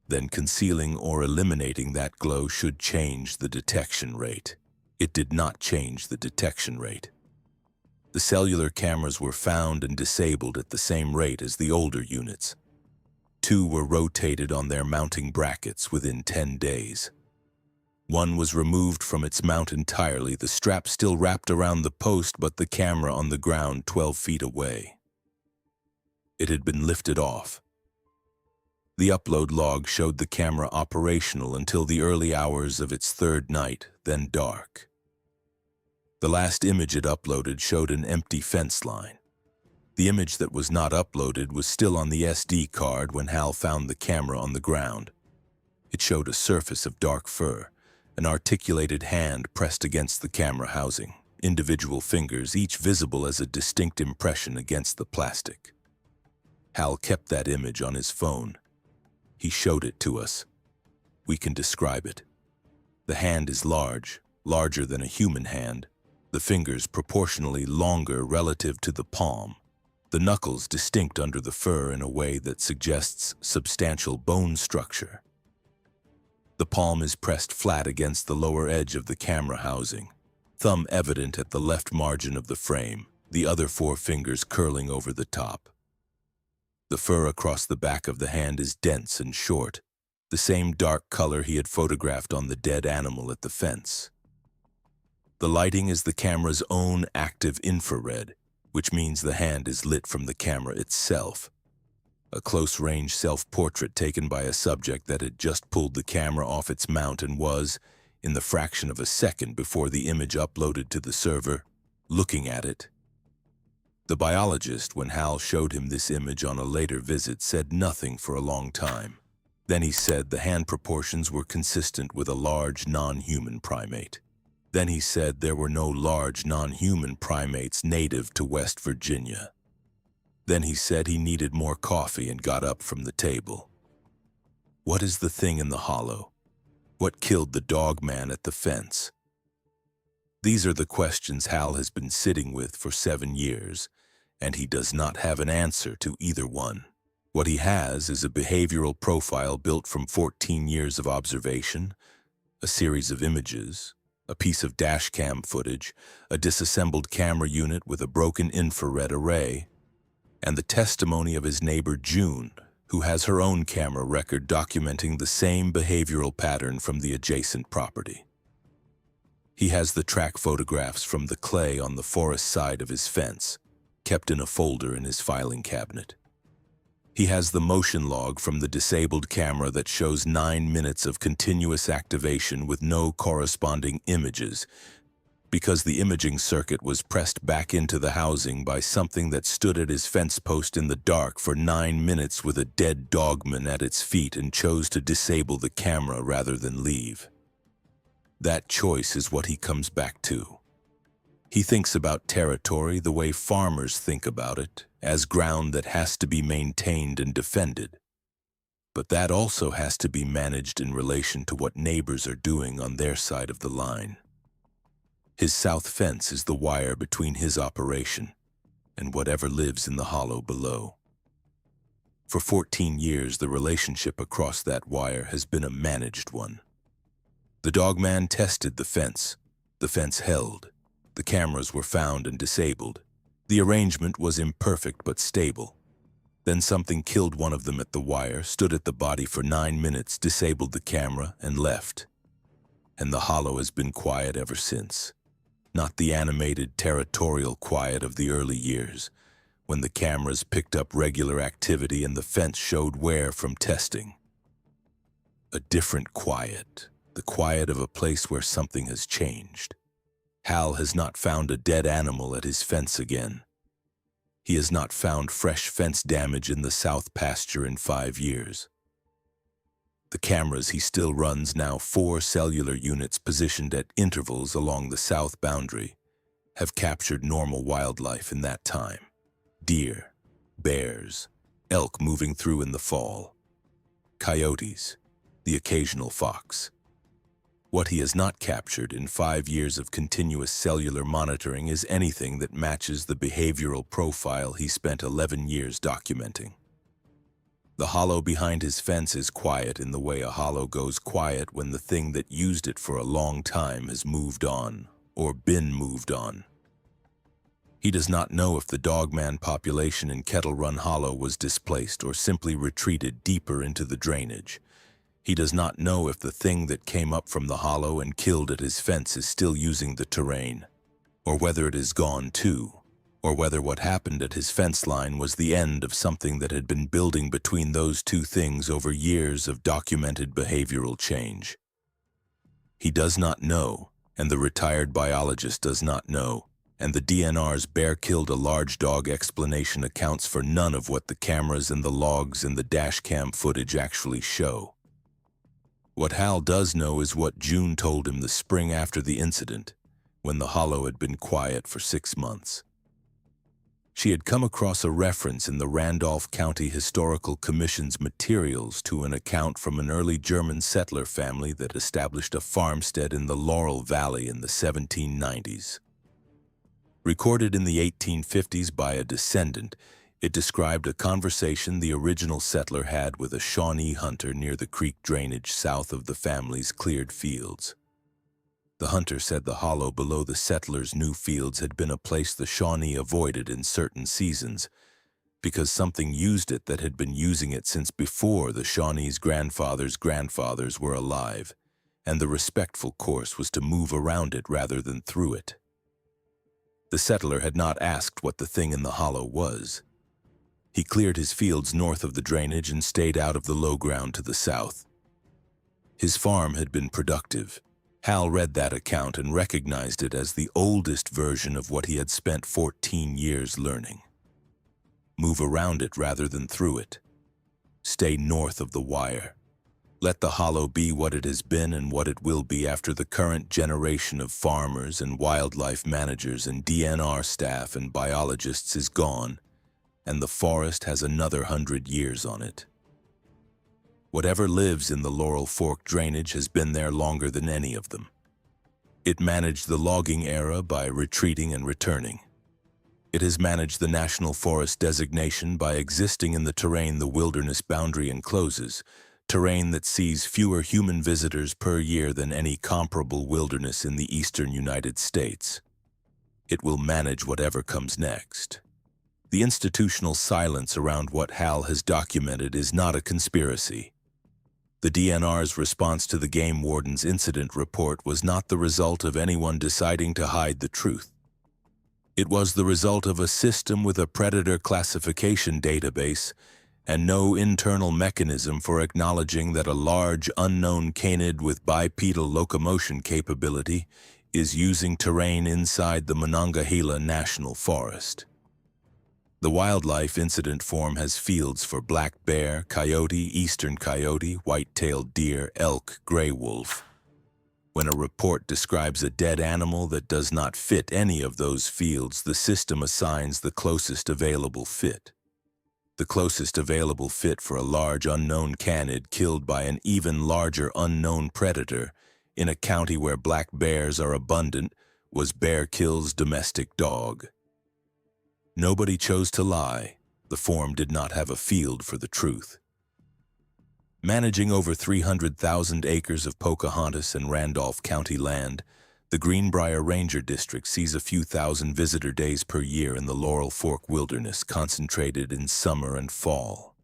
then concealing or eliminating that glow should change the detection rate. It did not change the detection rate. The cellular cameras were found and disabled at the same rate as the older units. 2 were rotated on their mounting brackets within 10 days. 1 was removed from its mount entirely, the strap still wrapped around the post but the camera on the ground 12 feet away. It had been lifted off. The upload log showed the camera operational until the early hours of its 3rd night, then dark. The last image it uploaded showed an empty fence line. The image that was not uploaded was still on the SD card when Hal found the camera on the ground. It showed a surface of dark fur, an articulated hand pressed against the camera housing, individual fingers, each visible as a distinct impression against the plastic. Hal kept that image on his phone. He showed it to us. We can describe it. The hand is large, larger than a human hand, the fingers proportionally longer relative to the palm. The knuckles distinct under the fur in a way that suggests substantial bone structure. The palm is pressed flat against the lower edge of the camera housing, thumb evident at the left margin of the frame, the other 4 fingers curling over the top. The fur across the back of the hand is dense and short, the same dark color he had photographed on the dead animal at the fence. The lighting is the camera's own active infrared, which means the hand is lit from the camera itself. a close-range self-portrait taken by a subject that had just pulled the camera off its mount and was, in the fraction of a second before the image uploaded to the server, looking at it. The biologist, when Hal showed him this image on a later visit, said nothing for a long time. Then he said the hand proportions were consistent with a large non-human primate. Then he said there were no large non-human primates native to West Virginia. Then he said he needed more coffee and got up from the table. What is the thing in the hollow? What killed the Dogman at the fence? These are the questions Hal has been sitting with for 7 years, and he does not have an answer to either one. What he has is a behavioral profile built from 14 years of observation, a series of images, a piece of dashcam footage, a disassembled camera unit with a broken infrared array, and the testimony of his neighbor June, who has her own camera record documenting the same behavioral pattern from the adjacent property. He has the track photographs from the clay on the forest side of his fence, kept in a folder in his filing cabinet. He has the motion log from the disabled camera that shows 9 minutes of continuous activation with no corresponding images, because the imaging circuit was pressed back into the housing by something that stood at his fence post in the dark for 9 minutes with a dead Dogman at its feet and chose to disable the camera rather than leave. That choice is what he comes back to. He thinks about territory the way farmers think about it, as ground that has to be maintained and defended. But that also has to be managed in relation to what neighbors are doing on their side of the line. His south fence is the wire between his operation and whatever lives in the hollow below. For 14 years, the relationship across that wire has been a managed one. The Dogman tested the fence held, the cameras were found and disabled. The arrangement was imperfect but stable. Then something killed one of them at the wire, stood at the body for 9 minutes, disabled the camera, and left. And the hollow has been quiet ever since. Not the animated, territorial quiet of the early years, when the cameras picked up regular activity and the fence showed wear from testing. A different quiet, the quiet of a place where something has changed. Hal has not found a dead animal at his fence again. He has not found fresh fence damage in the south pasture in 5 years. The cameras he still runs, now 4 cellular units positioned at intervals along the south boundary, have captured normal wildlife in that time. Deer, bears, elk moving through in the fall, coyotes, the occasional fox. What he has not captured in 5 years of continuous cellular monitoring is anything that matches the behavioral profile he spent 11 years documenting. The hollow behind his fence is quiet in the way a hollow goes quiet when the thing that used it for a long time has moved on, or been moved on. He does not know if the Dogman population in Kettle Run Hollow was displaced or simply retreated deeper into the drainage. He does not know if the thing that came up from the hollow and killed at his fence is still using the terrain, or whether it is gone too, or whether what happened at his fence line was the end of something that had been building between those two things over years of documented behavioral change. He does not know, and the retired biologist does not know, and the DNR's bear killed a large dog explanation accounts for none of what the cameras and the logs and the dashcam footage actually show. What Hal does know is what June told him the spring after the incident, when the hollow had been quiet for 6 months. She had come across a reference in the Randolph County Historical Commission's materials to an account from an early German settler family that established a farmstead in the Laurel Valley in the 1790s. Recorded in the 1850s by a descendant, it described a conversation the original settler had with a Shawnee hunter near the creek drainage south of the family's cleared fields. The hunter said the hollow below the settlers' new fields had been a place the Shawnee avoided in certain seasons, because something used it that had been using it since before the Shawnee's grandfathers were alive, and the respectful course was to move around it rather than through it. The settler had not asked what the thing in the hollow was. He cleared his fields north of the drainage and stayed out of the low ground to the south. His farm had been productive. Hal read that account and recognized it as the oldest version of what he had spent 14 years learning. Move around it rather than through it. Stay north of the wire. Let the hollow be what it has been and what it will be after the current generation of farmers and wildlife managers and DNR staff and biologists is gone, and the forest has another 100 years on it. Whatever lives in the Laurel Fork drainage has been there longer than any of them. It managed the logging era by retreating and returning. It has managed the National Forest designation by existing in the terrain the wilderness boundary encloses, terrain that sees fewer human visitors per year than any comparable wilderness in the eastern United States. It will manage whatever comes next. The institutional silence around what Hal has documented is not a conspiracy. The DNR's response to the game warden's incident report was not the result of anyone deciding to hide the truth. It was the result of a system with a predator classification database and no internal mechanism for acknowledging that a large unknown canid with bipedal locomotion capability is using terrain inside the Monongahela National Forest. The wildlife incident form has fields for black bear, coyote, eastern coyote, white-tailed deer, elk, gray wolf. When a report describes a dead animal that does not fit any of those fields, the system assigns the closest available fit. The closest available fit for a large unknown canid killed by an even larger unknown predator in a county where black bears are abundant was Bear Kills Domestic Dog. Nobody chose to lie. The form did not have a field for the truth. Managing over 300,000 acres of Pocahontas and Randolph County land, the Greenbrier Ranger District sees a few thousand visitor days per year in the Laurel Fork Wilderness, concentrated in summer and fall.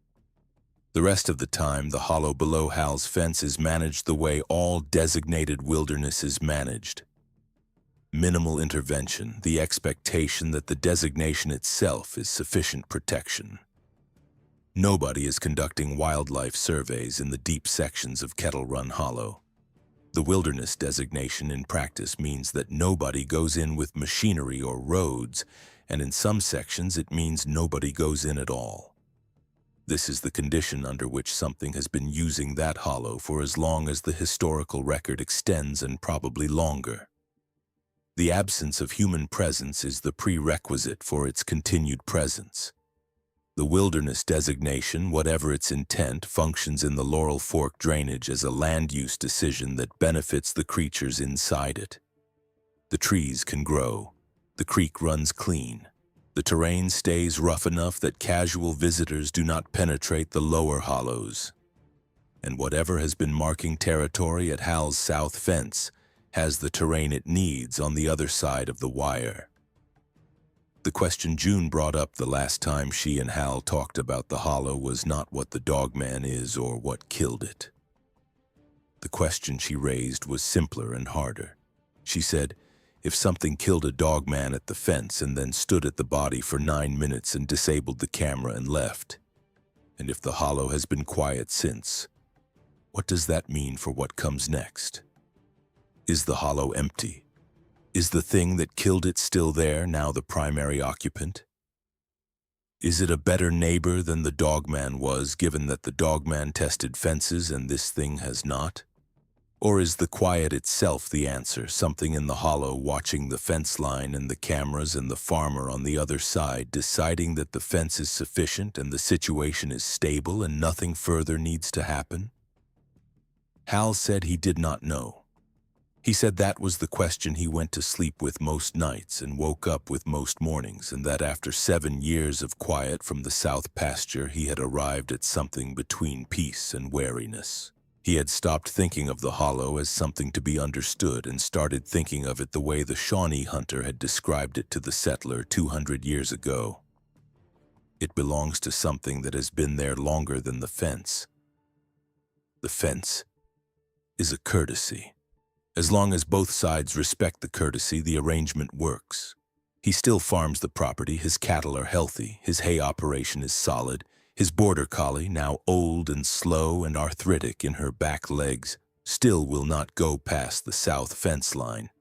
The rest of the time, the hollow below Hal's fence is managed the way all designated wilderness is managed. Minimal intervention, the expectation that the designation itself is sufficient protection. Nobody is conducting wildlife surveys in the deep sections of Kettle Run Hollow. The wilderness designation in practice means that nobody goes in with machinery or roads, and in some sections it means nobody goes in at all. This is the condition under which something has been using that hollow for as long as the historical record extends, and probably longer. The absence of human presence is the prerequisite for its continued presence. The wilderness designation, whatever its intent, functions in the Laurel Fork drainage as a land use decision that benefits the creatures inside it. The trees can grow. The creek runs clean. The terrain stays rough enough that casual visitors do not penetrate the lower hollows. And whatever has been marking territory at Hal's south fence has the terrain it needs on the other side of the wire. The question June brought up the last time she and Hal talked about the hollow was not what the Dogman is or what killed it. The question she raised was simpler and harder. She said, if something killed a Dogman at the fence and then stood at the body for 9 minutes and disabled the camera and left, and if the hollow has been quiet since, what does that mean for what comes next? Is the hollow empty? Is the thing that killed it still there, now the primary occupant? Is it a better neighbor than the Dogman was, given that the Dogman tested fences and this thing has not? Or is the quiet itself the answer, something in the hollow watching the fence line and the cameras and the farmer on the other side deciding that the fence is sufficient and the situation is stable and nothing further needs to happen? Hal said he did not know. He said that was the question he went to sleep with most nights and woke up with most mornings, and that after 7 years of quiet from the south pasture, he had arrived at something between peace and wariness. He had stopped thinking of the hollow as something to be understood and started thinking of it the way the Shawnee hunter had described it to the settler 200 years ago. It belongs to something that has been there longer than the fence. The fence is a courtesy. As long as both sides respect the courtesy, the arrangement works. He still farms the property, his cattle are healthy, his hay operation is solid, his border collie, now old and slow and arthritic in her back legs, still will not go past the south fence line,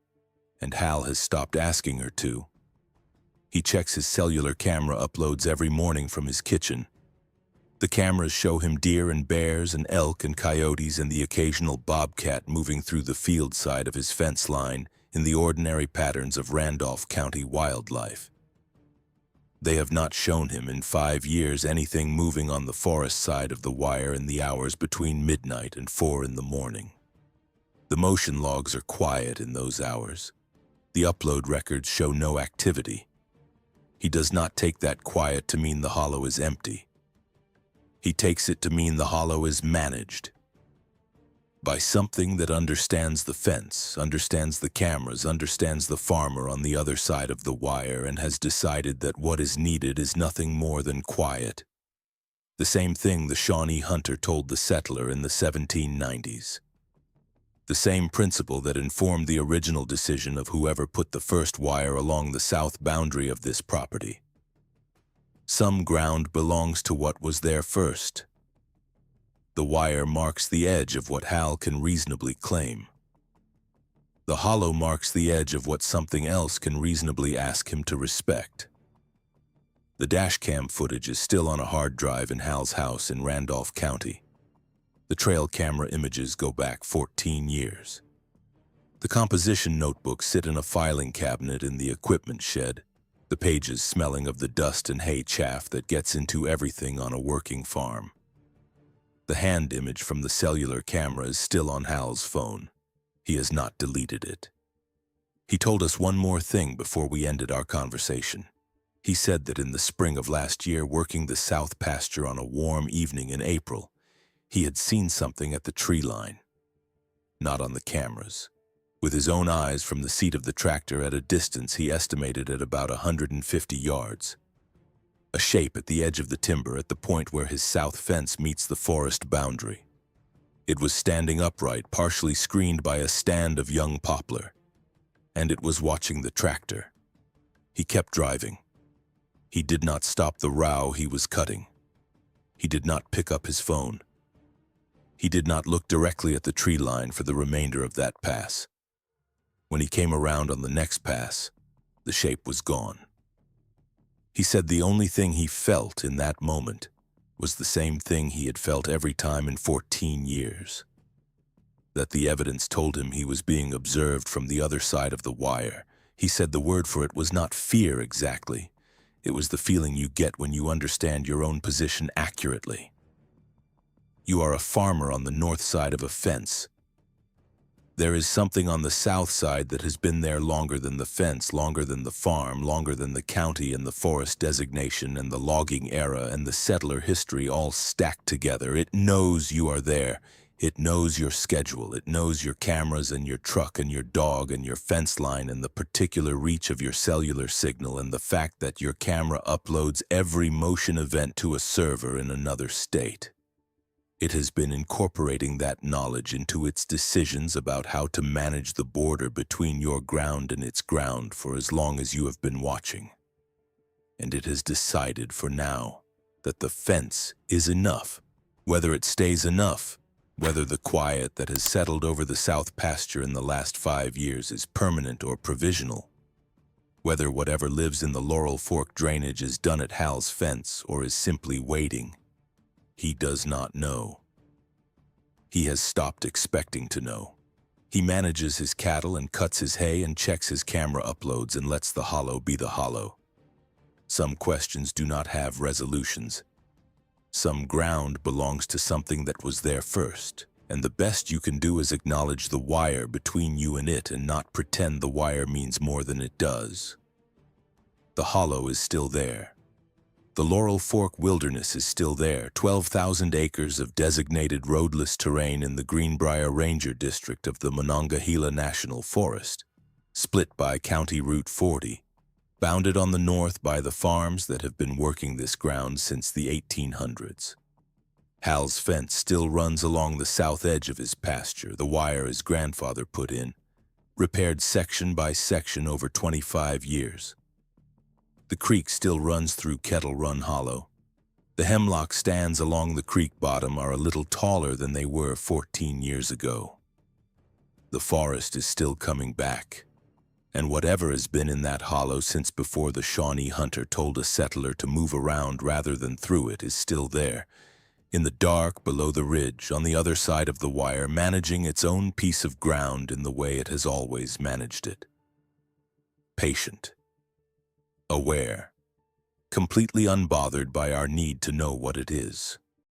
and Hal has stopped asking her to. He checks his cellular camera uploads every morning from his kitchen. The cameras show him deer and bears and elk and coyotes and the occasional bobcat moving through the field side of his fence line in the ordinary patterns of Randolph County wildlife. They have not shown him in 5 years anything moving on the forest side of the wire in the hours between midnight and 4 in the morning. The motion logs are quiet in those hours. The upload records show no activity. He does not take that quiet to mean the hollow is empty. He takes it to mean the hollow is managed by something that understands the fence, understands the cameras, understands the farmer on the other side of the wire, and has decided that what is needed is nothing more than quiet. The same thing the Shawnee hunter told the settler in the 1790s. The same principle that informed the original decision of whoever put the first wire along the south boundary of this property. Some ground belongs to what was there first. The wire marks the edge of what Hal can reasonably claim. The hollow marks the edge of what something else can reasonably ask him to respect. The dashcam footage is still on a hard drive in Hal's house in Randolph County. The trail camera images go back 14 years. The composition notebooks sit in a filing cabinet in the equipment shed, the pages smelling of the dust and hay chaff that gets into everything on a working farm. The hand image from the cellular camera is still on Hal's phone. He has not deleted it. He told us one more thing before we ended our conversation. He said that in the spring of last year, working the south pasture on a warm evening in April, he had seen something at the tree line. Not on the cameras. With his own eyes from the seat of the tractor at a distance he estimated at about 150 yards. A shape at the edge of the timber at the point where his south fence meets the forest boundary. It was standing upright, partially screened by a stand of young poplar. And it was watching the tractor. He kept driving. He did not stop the row he was cutting. He did not pick up his phone. He did not look directly at the tree line for the remainder of that pass. When he came around on the next pass, the shape was gone. He said the only thing he felt in that moment was the same thing he had felt every time in 14 years. That the evidence told him he was being observed from the other side of the wire. He said the word for it was not fear exactly. It was the feeling you get when you understand your own position accurately. You are a farmer on the north side of a fence. There is something on the south side that has been there longer than the fence, longer than the farm, longer than the county and the forest designation and the logging era and the settler history all stacked together. It knows you are there. It knows your schedule. It knows your cameras and your truck and your dog and your fence line and the particular reach of your cellular signal and the fact that your camera uploads every motion event to a server in another state. It has been incorporating that knowledge into its decisions about how to manage the border between your ground and its ground for as long as you have been watching. And it has decided for now that the fence is enough, whether it stays enough, whether the quiet that has settled over the south pasture in the last 5 years is permanent or provisional, whether whatever lives in the Laurel Fork drainage is done at Hal's fence or is simply waiting. He does not know. He has stopped expecting to know. He manages his cattle and cuts his hay and checks his camera uploads and lets the hollow be the hollow. Some questions do not have resolutions. Some ground belongs to something that was there first, and the best you can do is acknowledge the wire between you and it and not pretend the wire means more than it does. The hollow is still there. The Laurel Fork Wilderness is still there, 12,000 acres of designated roadless terrain in the Greenbrier Ranger District of the Monongahela National Forest, split by County Route 40, bounded on the north by the farms that have been working this ground since the 1800s. Hal's fence still runs along the south edge of his pasture, the wire his grandfather put in, repaired section by section over 25 years. The creek still runs through Kettle Run Hollow. The hemlock stands along the creek bottom are a little taller than they were 14 years ago. The forest is still coming back, and whatever has been in that hollow since before the Shawnee hunter told a settler to move around rather than through it is still there, in the dark below the ridge on the other side of the wire, managing its own piece of ground in the way it has always managed it. Patient, aware, completely unbothered by our need to know what it is.